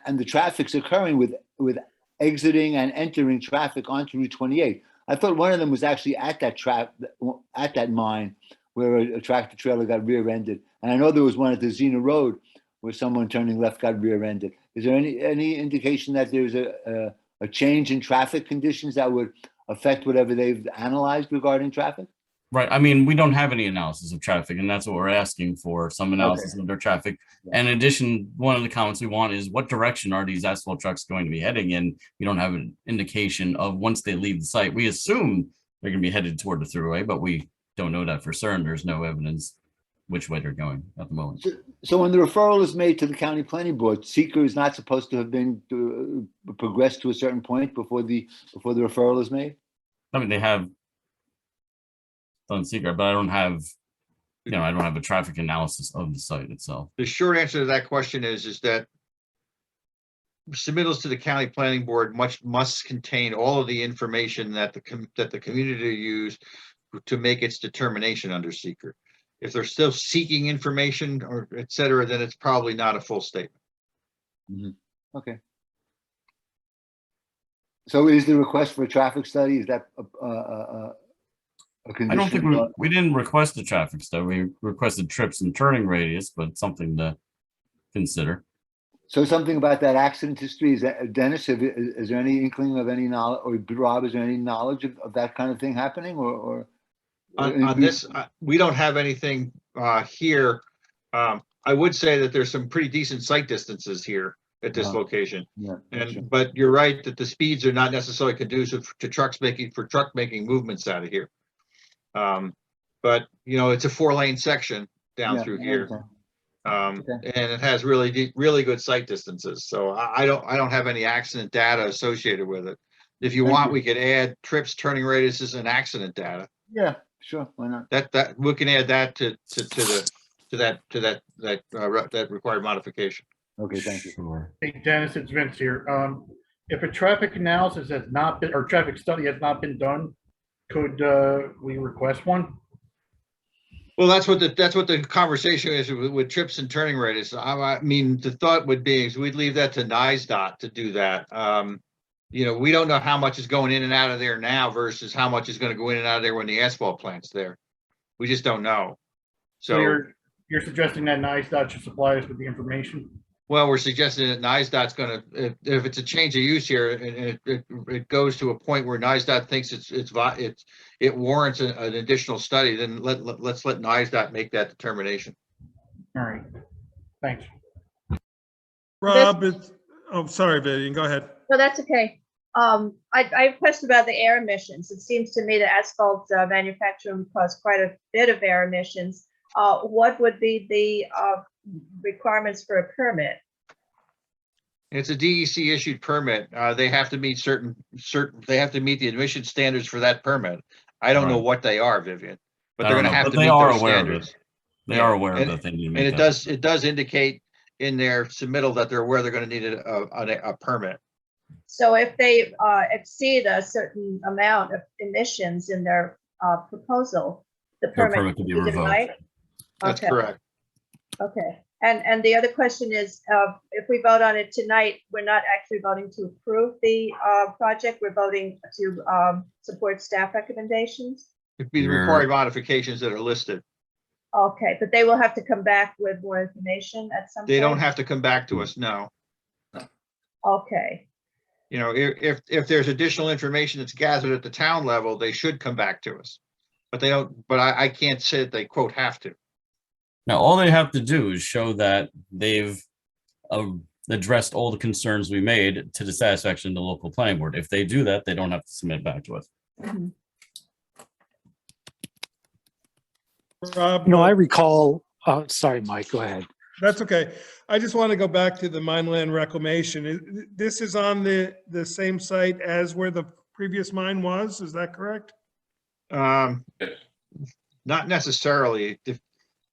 and the traffic's occurring with exiting and entering traffic onto Route 28. I thought one of them was actually at that mine where a tractor trailer got rear-ended, and I know there was one at the Xena Road where someone turning left got rear-ended. Is there any indication that there's a change in traffic conditions that would affect whatever they've analyzed regarding traffic? Right. I mean, we don't have any analysis of traffic, and that's what we're asking for, some analysis of their traffic. And in addition, one of the comments we want is what direction are these asphalt trucks going to be heading in? We don't have an indication of once they leave the site. We assume they're going to be headed toward the thruway, but we don't know that for certain. There's no evidence which way they're going at the moment. So when the referral is made to the county planning board, seeker is not supposed to have been progressed to a certain point before the referral is made? I mean, they have done secret, but I don't have, I don't have a traffic analysis of the site itself. The short answer to that question is that submittals to the county planning board must contain all of the information that the community use to make its determination under seeker. If they're still seeking information or et cetera, then it's probably not a full statement. Mm-hmm. Okay. So is the request for a traffic study, is that a condition? I don't think we didn't request a traffic study. We requested trips and turning radius, but something to consider. So something about that accident history, is that, Dennis, is there any inkling of any knowledge, or Rob, is there any knowledge of that kind of thing happening, or? On this, we don't have anything here. I would say that there's some pretty decent sight distances here at this location. Yeah, But you're right that the speeds are not necessarily conducive to truck making movements out of here. But it's a 4-lane section down through here. And it has really good sight distances. So I don't have any accident data associated with it. If you want, we could add trips, turning radiuses, and accident data. Yeah, sure. Why not? That we can add that to that required modification. Okay, thank you. Sure. Hey, Dennis, it's Vince here. If a traffic analysis has not been, or traffic study has not been done, could we request one? Well, that's what the conversation is with trips and turning radius. I mean, the thought would be is we'd leave that to NISDOT to do that. We don't know how much is going in and out of there now versus how much is going to go in and out of there when the asphalt plant's there. We just don't know. So you're suggesting that NISDOT should supply us with the information? Well, we're suggesting that NISDOT's going to, if it's a change of use here, and it goes to a point where NISDOT thinks it warrants an additional study, then let's let NISDOT make that determination. All right, thanks. Rob, sorry, Vivian, go ahead. No, that's okay. I have a question about the air emissions. It seems to me that asphalt manufacturing causes quite a bit of air emissions. What would be the requirements for a permit? It's a DEC issued permit. They have to meet they have to meet the emission standards for that permit. I don't know what they are, Vivian, but they're going to have to meet those standards. They are aware of that thing. And it does indicate in their submittal that they're aware they're going to need a permit. So if they exceed a certain amount of emissions in their proposal, the permit could be revoked. That's correct. Okay. And the other question is, if we vote on it tonight, we're not actually voting to approve the project. We're voting to support staff recommendations. It'd be the required modifications that are listed. Okay, but they will have to come back with more information at some point? They don't have to come back to us, no. Okay. If there's additional information that's gathered at the town level, they should come back to us. But they don't, but I can't say that they quote have to. Now, all they have to do is show that they've addressed all the concerns we made to the satisfaction of the local planning board. If they do that, they don't have to submit back to us. Mm-hmm. Rob, I recall, sorry, Mike, go ahead. That's okay. I just want to go back to the mineland reclamation. This is on the same site as where the previous mine was, is that correct? Not necessarily.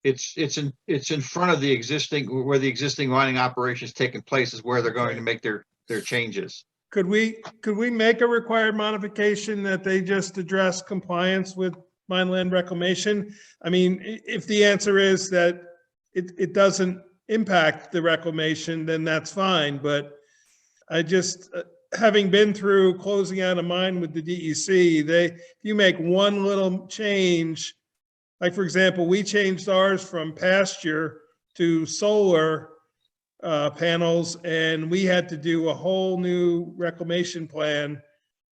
It's in front of the existing, where the existing mining operation is taking place is where they're going to make their changes. Could we make a required modification that they just address compliance with mineland reclamation? I mean, if the answer is that it doesn't impact the reclamation, then that's fine. But I just, having been through closing out a mine with the DEC, if you make one little change, like for example, we changed ours from pasture to solar panels, and we had to do a whole new reclamation plan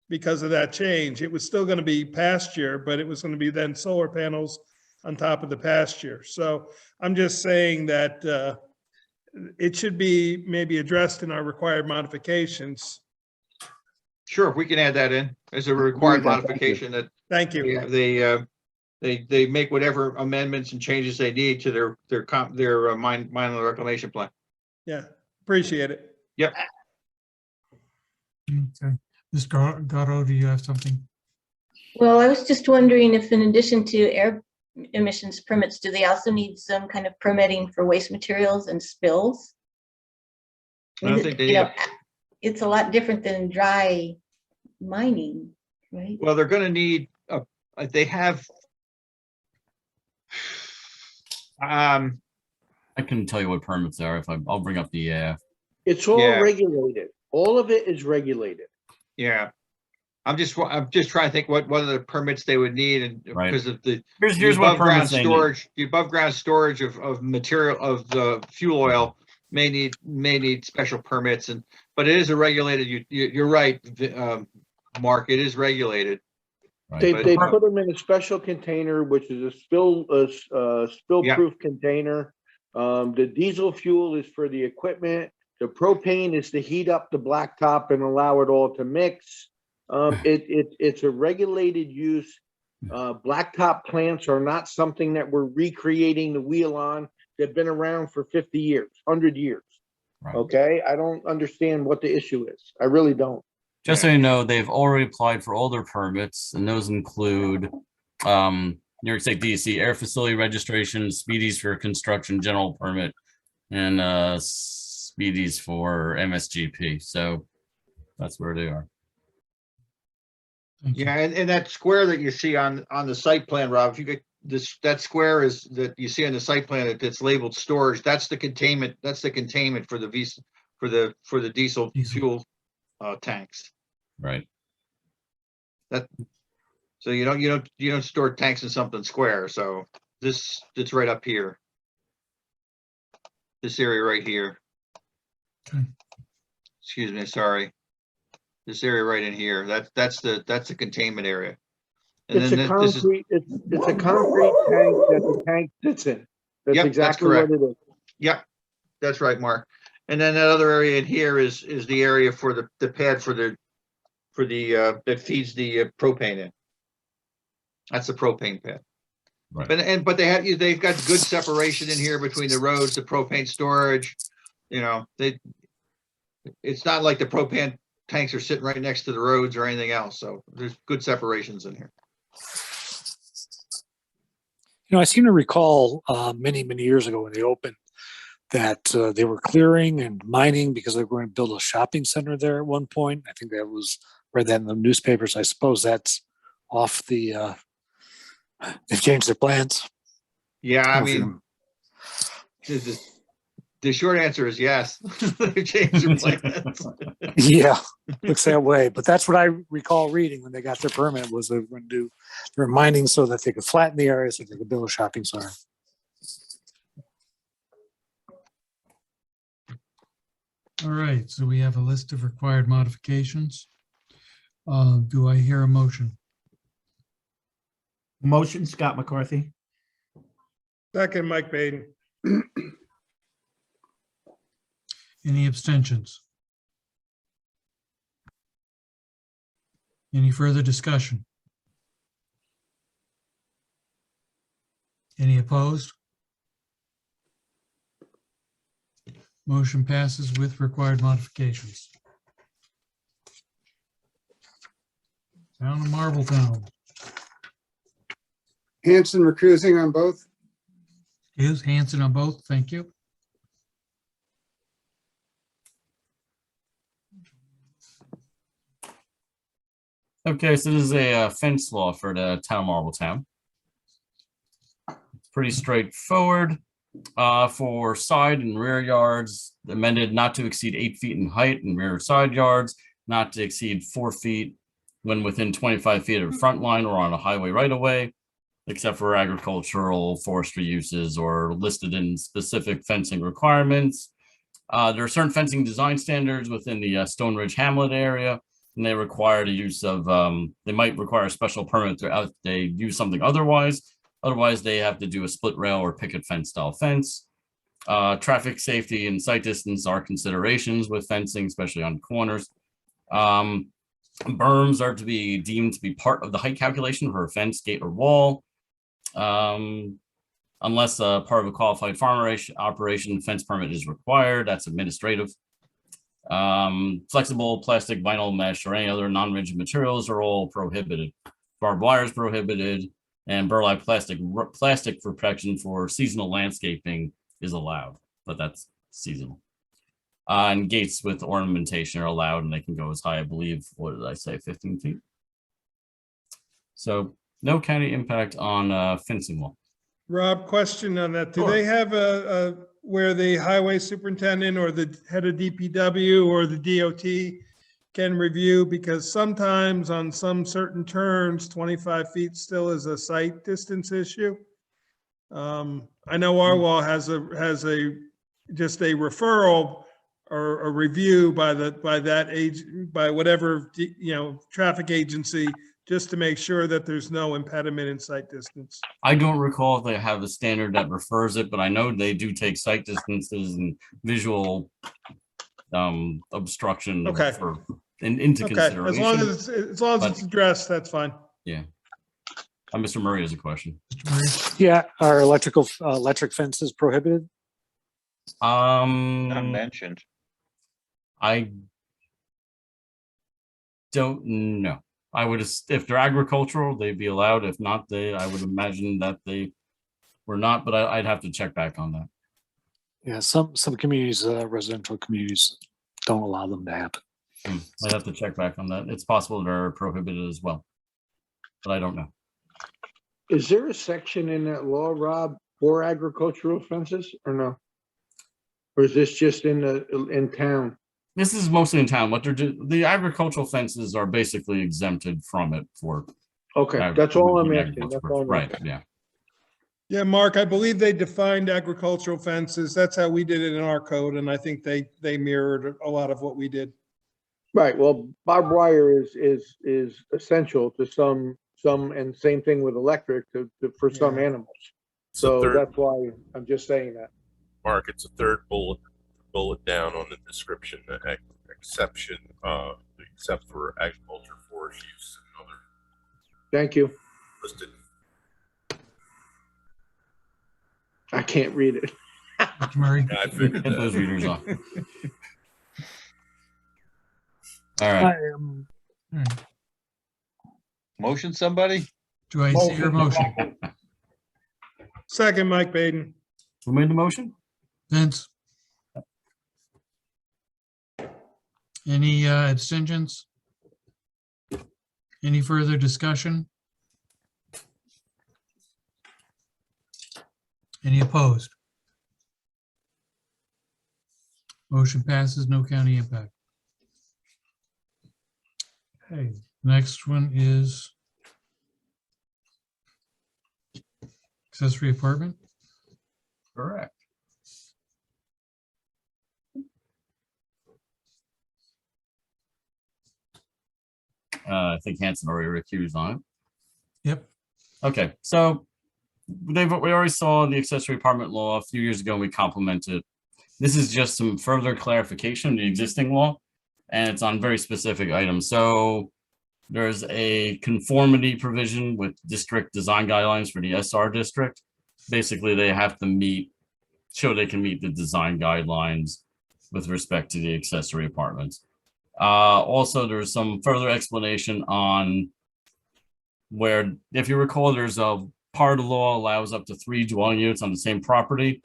because of that change. It was still going to be pasture, but it was going to be then solar panels on top of the pasture. So I'm just saying that it should be maybe addressed in our required modifications. Sure, we can add that in as a required modification that. Thank you. they make whatever amendments and changes they need to their minor reclamation plan. Yeah, appreciate it. Yep. Okay. Ms. Gatto, do you have something? Well, I was just wondering if in addition to air emissions permits, do they also need some kind of permitting for waste materials and spills? I don't think they You need know, it's a lot different than dry mining, right? Well, they're going to need they have. I can tell you what permits are if I'll bring up the It's all Yeah. regulated. All of it is regulated. Yeah, I'm just trying to think what other permits they would need, and Right. because of the here's what above ground permits they need. storage, the above ground storage of material of the fuel oil may need special permits, but it is a regulated. You're right, Mark. It is regulated. Right. They put them in a special container, which is a spill-proof container. The diesel fuel is for the equipment. The propane is to heat up the blacktop and allow it all to mix. It's a regulated use. Blacktop plants are not something that we're recreating the wheel on. They've been around for 50 years, 100 years. Right. Okay, I don't understand what the issue is. I really don't. Just so you know, they've already applied for all their permits, and those include New York State DEC air facility registration, speedies for construction general permit, and speedies for MSGP. So that's where they are. Yeah, and that square that you see on the site plan, Rob, if you get that square is that you see on the site plan that's labeled storage, that's the containment. That's the containment for the diesel fuel tanks. Right. So you don't store tanks in something square. So it's right up here. This area right here. Okay. Excuse me, sorry. This area right in here. That's the containment area. And It's then a concrete tank that the tank sits in. That's Yep, exactly correct. what it is. Yep, that's right, Mark. And then that other area in here is the area for the pad for the that feeds the propane in. That's the propane pad. Right. But they've got good separation in here between the roads, the propane storage. It's not like the propane tanks are sitting right next to the roads or anything else. So there's good separations in here. I seem to recall many, many years ago when they opened that they were clearing and mining because they were going to build a shopping center there at one point. I think that was read that in the newspapers. I suppose that's off the. They've changed their plans. Yeah, I mean, the short answer is yes. They've changed their plans. Yeah, looks that way. But that's what I recall reading when they got their permit was they were mining so that they could flatten the area so they could build a shopping center. All right, so we have a list of required modifications. Do I hear a motion? Motion, Scott McCarthy. Second, Mike Baden. Any abstentions? Any further discussion? Any opposed? Motion passes with required modifications. Town of Marbletown. Hanson recusing on both. Is Hanson on both? Thank you. Okay, so this is a fence law for the town of Marbletown. It's pretty straightforward. For side and rear yards, amended not to exceed 8 feet in height and rear side yards, not to exceed 4 feet when within 25 feet of the front line or on a highway right of way, except for agricultural, forestry uses or listed in specific fencing requirements. There are certain fencing design standards within the Stone Ridge Hamlet area, and they require the use of, they might require a special permit if they use something otherwise. Otherwise, they have to do a split rail or picket fence style fence. Traffic safety and sight distance are considerations with fencing, especially on corners. Berms are to be deemed to be part of the height calculation for a fence, gate, or wall. Unless part of a qualified farm operation, fence permit is required. That's administrative. Flexible plastic, vinyl mesh, or any other non-rigid materials are all prohibited. Barbed wire is prohibited, and burlap plastic protection for seasonal landscaping is allowed, but that's seasonal. And gates with ornamentation are allowed, and they can go as high, I believe, what did I say, 15 feet? So no county impact on fencing wall. Rob, question on that. Do Sure. they have where the highway superintendent or the head of DPW or the DOT can review? Because sometimes on some certain turns, 25 feet still is a sight distance issue. I know our law has just a referral or a review by whatever, traffic agency, just to make sure that there's no impediment in sight distance. I don't recall if they have a standard that refers it, but I know they do take sight distances and visual obstruction Okay. into Okay, consideration. as long as it's addressed, that's fine. Yeah. Mr. Murray has a question. Yeah, are electric fences prohibited? Not mentioned. I don't know. I would, if they're agricultural, they'd be allowed. If not, I would imagine that they were not, but I'd have to check back on that. Yeah, some communities, residential communities, don't allow them to happen. I'd have to check back on that. It's possible they're prohibited as well, but I don't know. Is there a section in that law, Rob, for agricultural fences or no? Or is this just in town? This is mostly in town. What the agricultural fences are basically exempted from it for. Okay, that's all I'm asking. That's all I'm Right, asking. yeah. Yeah, Mark, I believe they defined agricultural fences. That's how we did it in our code, and I think they mirrored a lot of what we did. Right, well, barbed wire is essential to some, and same thing with electric for some animals. So that's why I'm just saying that. Mark, it's a third bullet down on the description, the exception, except for agriculture, forest use, and other Thank you. listed. I can't read it. Murray. Yeah, I figured Get those that. readers off. All right. Motion, somebody? Do I see your motion? Second, Mike Baden. Who made the motion? Vince? Any abstentions? Any further discussion? Any opposed? Motion passes, no county impact. Okay, next one is accessory apartment. Correct. I think Hanson already recused on it. Yep. Okay, so we already saw the accessory apartment law a few years ago. We complemented. This is just some further clarification of the existing law, and it's on very specific items. So there's a conformity provision with district design guidelines for the SR district. Basically, they have to show they can meet the design guidelines with respect to the accessory apartments. Also, there's some further explanation on where, if you recall, there's a part of the law allows up to 3 dwelling units on the same property.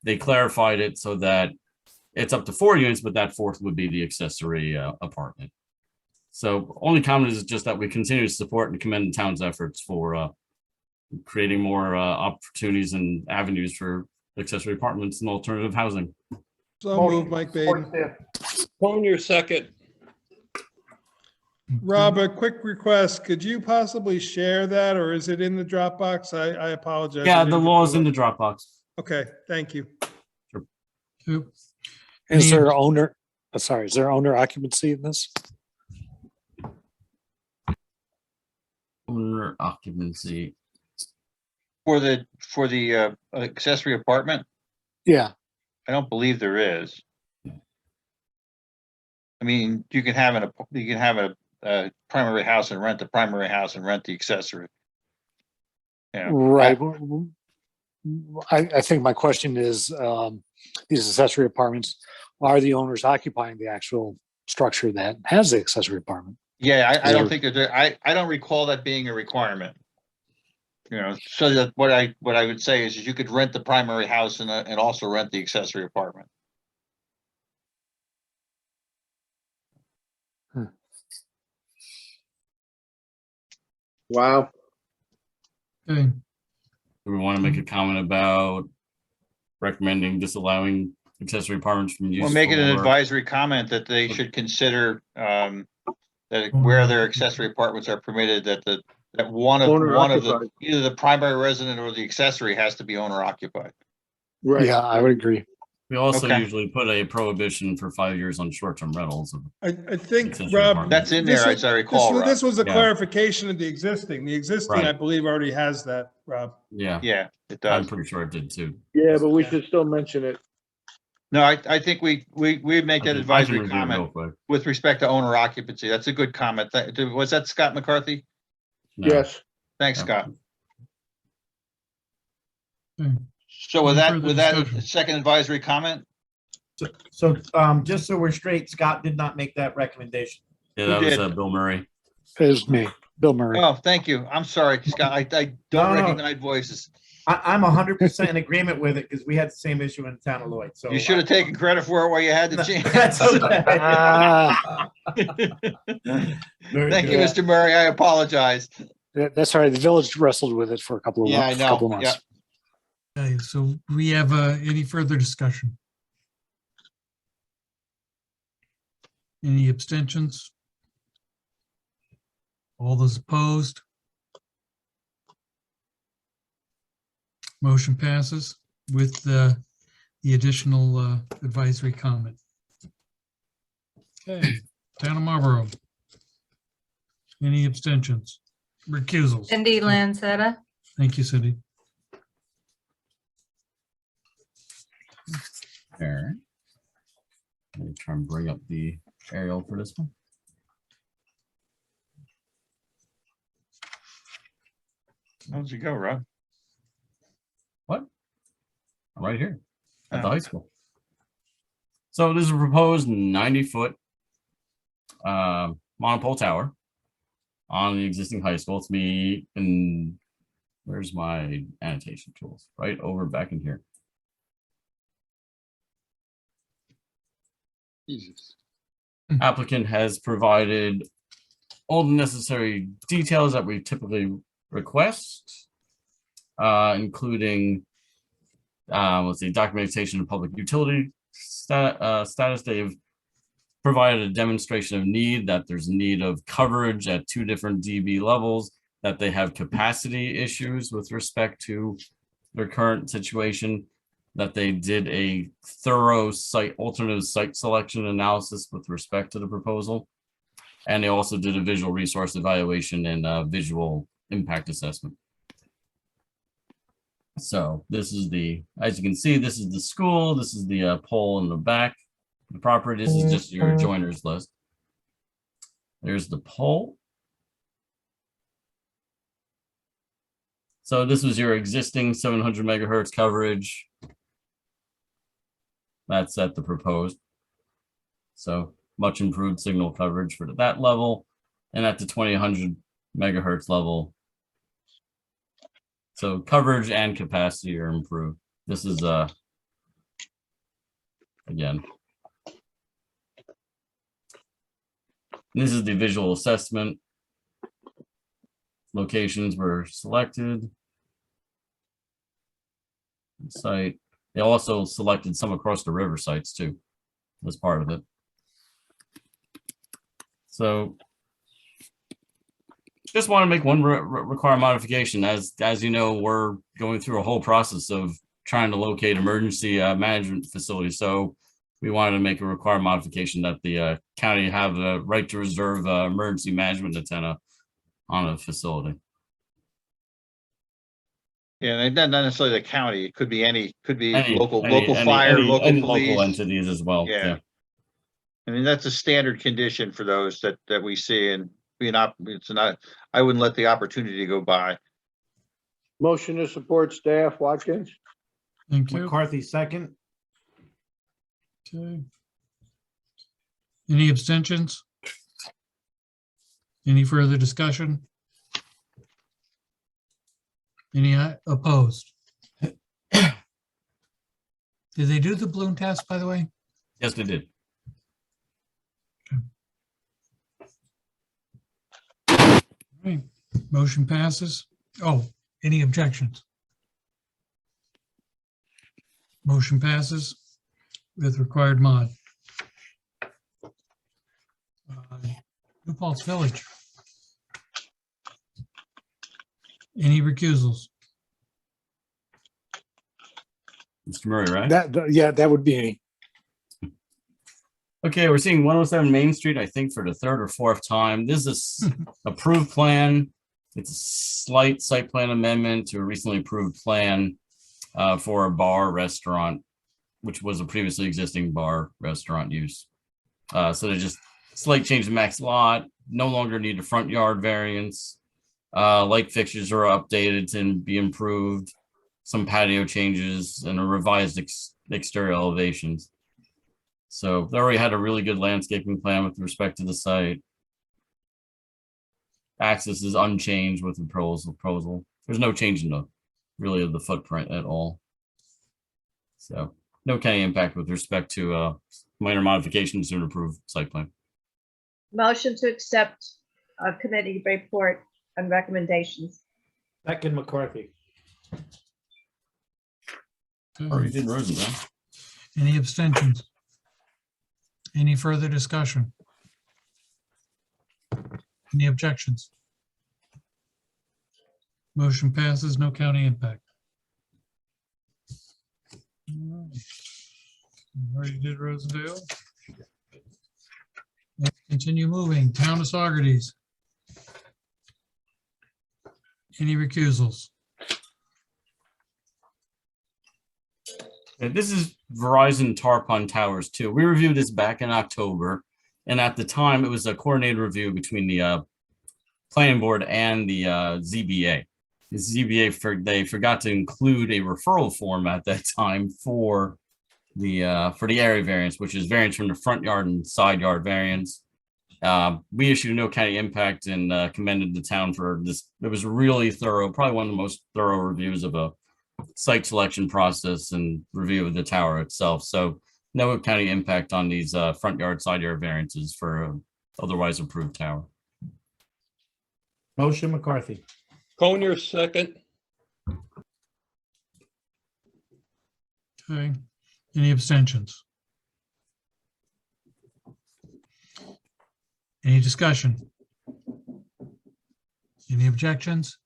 They clarified it so that it's up to 4 units, but that 4th would be the accessory apartment. So only comment is just that we continue to support and commend the town's efforts for creating more opportunities and avenues for accessory apartments and alternative housing. So moved, Mike Baden. On your second. Rob, a quick request. Could you possibly share that, or is it in the Dropbox? I apologize. Yeah, the law is in the Dropbox. Okay, thank you. Sure. Is there owner occupancy in this? Owner occupancy. For the accessory apartment? Yeah. I don't believe there is. I mean, you can have a primary house and rent the primary house and rent the accessory. Yeah. Right. I think my question is, these accessory apartments, are the owners occupying the actual structure that has the accessory apartment? Yeah, I Is don't there- think that there, I don't recall that being a requirement. You know, so that what I would say is you could rent the primary house and also rent the accessory apartment. Wow. Okay. Do we want to make a comment about recommending disallowing accessory apartments from use? We'll make it an for- advisory comment that they should consider, that where their accessory apartments are permitted, that one of Owner the, occupied. either the primary resident or the accessory has to be owner occupied. Right. Yeah, I would agree. We also Okay. usually put a prohibition for 5 years on short-term rentals. I think, Accessory Rob. apartment. That's in this there, was- as I recall, Rob. This was a Yeah. clarification of the existing. The existing, I Right. believe, already has that, Rob. Yeah, Yeah, it I'm does. pretty sure it did too. Yeah, but we should still mention it. No, I think we make that I can advisory review it real comment quick. with respect to owner occupancy. That's a good comment. Was that Scott McCarthy? No. Yes. Thanks, Yeah. Scott. Okay. So with Any that, further with that discussion? second advisory comment, So, just so we're straight, Scott did not make that recommendation. Yeah, Who that was did? Bill Murray. It was me, Bill Murray. oh, thank you. I'm sorry, Scott. I don't No. recognize voices. I'm 100% in agreement with it because we had the same issue in the town of Lloyd. So You should have taken credit for it while you had the chance. That's okay. Ah, Very Thank you, good. Mr. Murray. I apologize. that's all right. The village wrestled with it for a couple of Yeah, I know. couple of months. Okay, so we have any further discussion? Any abstentions? All those opposed? Motion passes with the additional advisory comment. Okay, Town of Marlborough. Any abstentions? Recusals? Cindy Lanzetta. Thank you, Cindy. All right. Let me try and bring up the aerial for this one. How'd you go, Rob? What? I'm right here at the Oh. high school. So this is a proposed 90-foot monopole tower on the existing high school. It's me and where's my annotation tools? Right over back in here. Jesus. Applicant has provided all the necessary details that we typically request, including let's see, documentation of public utility status. They've provided a demonstration of need, that there's a need of coverage at 2 different dB levels, that they have capacity issues with respect to their current situation, that they did a thorough alternative site selection analysis with respect to the proposal. And they also did a visual resource evaluation and visual impact assessment. So this is as you can see, this is the school. This is the pole in the back, the property. This is just your joiners list. There's the pole. So this was your existing 700 megahertz coverage. That's at the proposed. So much improved signal coverage for that level, and at the 2000 megahertz level. So coverage and capacity are improved. This is again. This is the visual assessment. Locations were selected. Site. They also selected some across the river sites too, as part of it. So just want to make one require modification. As you know, we're going through a whole process of trying to locate emergency management facilities. So we wanted to make a required modification that the county have the right to reserve emergency management antenna on a facility. Yeah, and not necessarily the county. It could be local Any fire, local police. local entities as well. Yeah. I mean, that's a standard condition for those that we see, and it's not, I wouldn't let the opportunity go by. Motion to support staff, Watkins. Thank you. McCarthy, second. Okay. Any abstentions? Any further discussion? Any opposed? Did they do the balloon test, by the way? Yes, they did. Right. Motion passes. Oh, any objections? Motion passes with required mod. New Paltz Village. Any recusals? Mr. Murray, right? Yeah, that would be me. Okay, we're seeing 107 Main Street, I think, for the third or fourth time. This is approved plan. It's a slight site plan amendment to a recently approved plan for a bar restaurant, which was a previously existing bar restaurant use. So they just slight change the max lot, no longer need a front yard variance. Light fixtures are updated and be improved. Some patio changes and a revised exterior elevations. So they already had a really good landscaping plan with respect to the site. Access is unchanged with the proposal. There's no change in the footprint at all. So no county impact with respect to minor modifications to an approved site plan. Motion to accept committee report and recommendations. Second, McCarthy. Or you did Rosenbaum. Any abstentions? Any further discussion? Any objections? Motion passes, no county impact. All right. Already did Rosendale. Let's continue moving. Town of Saugerties. Any recusals? This is Verizon Tarpon Towers 2. We reviewed this back in October, and at the time it was a coordinated review between the planning board and the ZBA. The ZBA they forgot to include a referral form at that time for the area variance, which is variance from the front yard and side yard variance. We issued no county impact and commended the town for this. It was really thorough, probably one of the most thorough reviews of a site selection process and review of the tower itself. So no county impact on these front yard, side yard variances for otherwise approved tower. Motion, McCarthy. Conyer, second. Okay. Any abstentions? Any discussion? Any objections?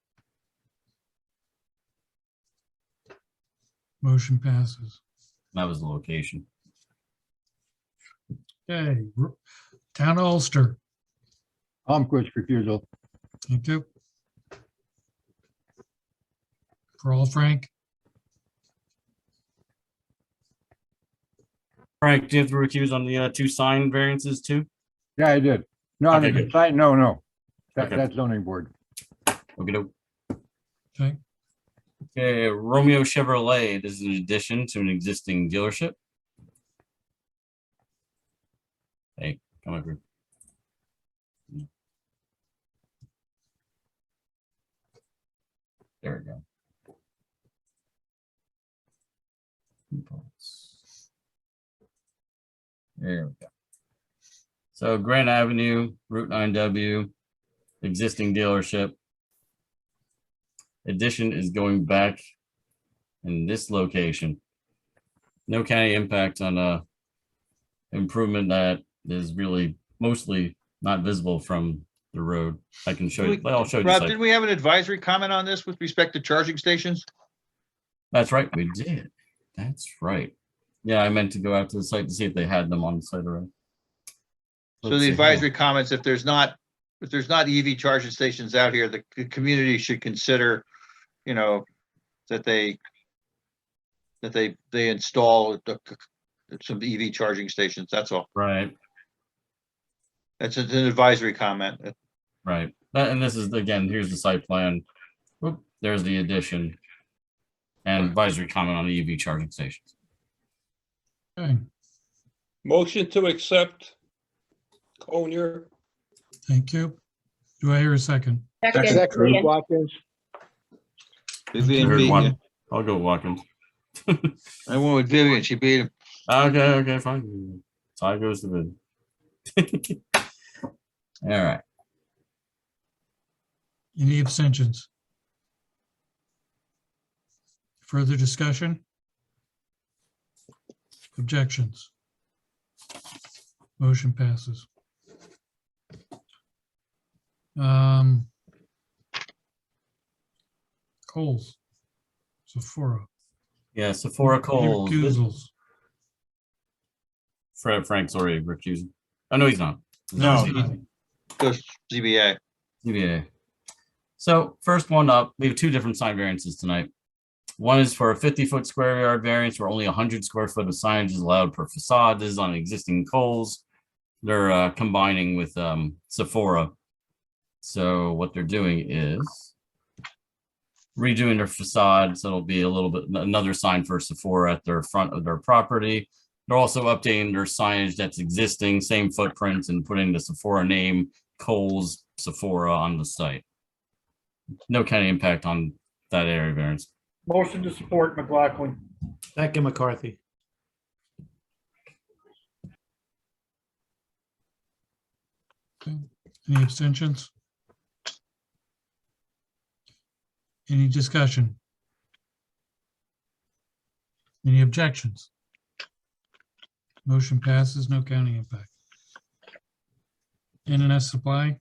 Motion passes. That was the location. Okay, Town of Ulster. Almquist refusal. Thank you. For all, Frank. Frank, do you have to recuse on the two sign variances too? Yeah, I did. No, on Okay, the good. site, no. Okay. That's zoning board. Okay. Okay. Okay, Romeo Chevrolet. This is an addition to an existing dealership. Hey, come over. There we go. There we go. So Grant Avenue, Route 9W, existing dealership. Addition is going back in this location. No county impact on a improvement that is really mostly not visible from the road. I can show you. I'll show you. the Rob, site. didn't we have an advisory comment on this with respect to charging stations? That's right, we did. That's right. Yeah, I meant to go out to the site to see if they had them on the site already. So Let's the see. advisory comments, if there's not EV charging stations out here, the community should consider, that they install some EV charging stations. That's all. Right. That's an advisory comment. Right. And this is, again, here's the site plan. Oop, There's the addition. And advisory comment on the EV charging stations. Okay, Motion to accept. Conyer. thank you. Do I hear a second? Second, Vivian. Watkins. Vivian Heard beat you. one. I'll go Watkins. I went with Vivian. She beat him. Okay, fine. Tie goes to bid. All right. Any abstentions? Further discussion? Objections? Motion passes. Coles, Sephora. Yeah, Sephora Coles. Recusals. Frank's already recused. Oh, no, he's not. No, Goes ZBA. CBA. So first one up, we have two different sign variances tonight. One is for a 50-foot square yard variance where only 100 square foot of signage is allowed per facade. This is on existing Kohl's. They're combining with Sephora. So what they're doing is redoing their facade. So it'll be a little bit another sign for Sephora at their front of their property. They're also updating their signage that's existing, same footprints, and putting the Sephora name, Kohl's Sephora, on the site. No county impact on that area variance. Motion to support McLaughlin. Second, McCarthy. Any abstentions? Any discussion? Any objections? Motion passes, no county impact. N&S Supply,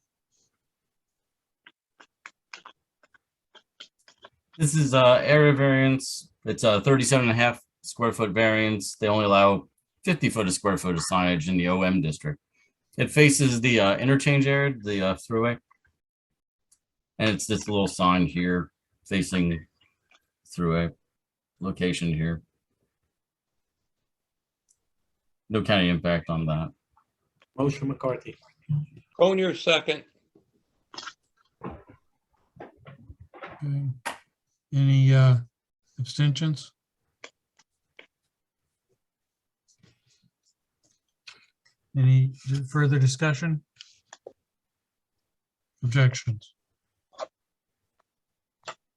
This is area variance. It's a 37.5 square foot variance. They only allow 50 foot of square foot of signage in the OM district. It faces the interchange area, the throughway. And it's this little sign here facing throughway location here. No county impact on that. Motion, McCarthy. Conyer, second. okay. Any abstentions? Any further discussion? Objections?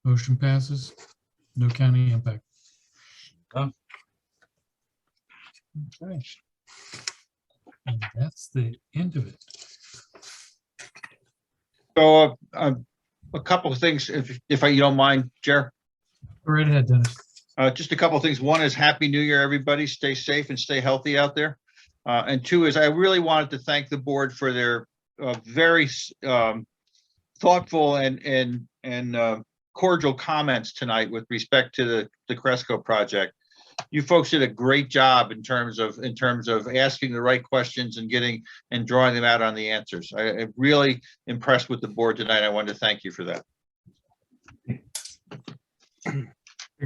Motion passes, no county impact. Oh. Okay. And that's the end of it. So a couple of things, if you don't mind, Jer. Go right ahead, Dennis. Just a couple of things. One is Happy New Year, everybody. Stay safe and stay healthy out there. And two is I really wanted to thank the board for their very thoughtful and cordial comments tonight with respect to the Cresco project. You folks did a great job in terms of asking the right questions and getting and drawing them out on the answers. I'm really impressed with the board tonight. I wanted to thank you for that. Big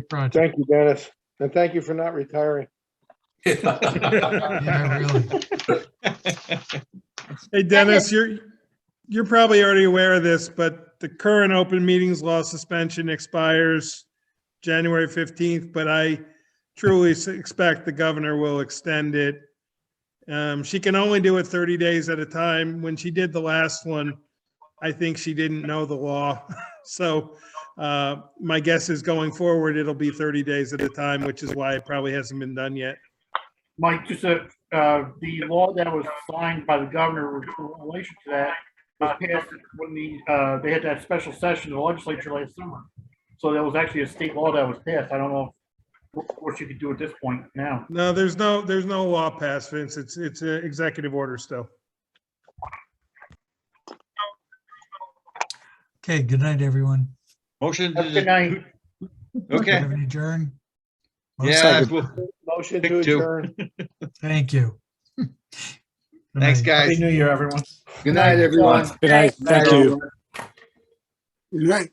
project. Thank you, Dennis. And thank you for not retiring. Yeah, really. Hey, Dennis, you're probably already aware of this, but the current open meetings law suspension expires January 15th, but I truly expect the governor will extend it. She can only do it 30 days at a time. When she did the last one, I think she didn't know the law. So my guess is going forward, it'll be 30 days at a time, which is why it probably hasn't been done yet. Mike, just the law that was signed by the governor in relation to that was passed when they had that special session of the legislature last summer. So that was actually a state law that was passed. I don't know what you could do at this point now. No, there's no law passed, Vince. It's an executive order still. Okay, good night, everyone. Motion. Good night. Okay. Have an adjourn. Yeah. Motion Pick to two. adjourn. Thank you. Good Thanks, night. guys. Happy New Year, everyone. Good night, everyone. Good night. Thank you. Good night.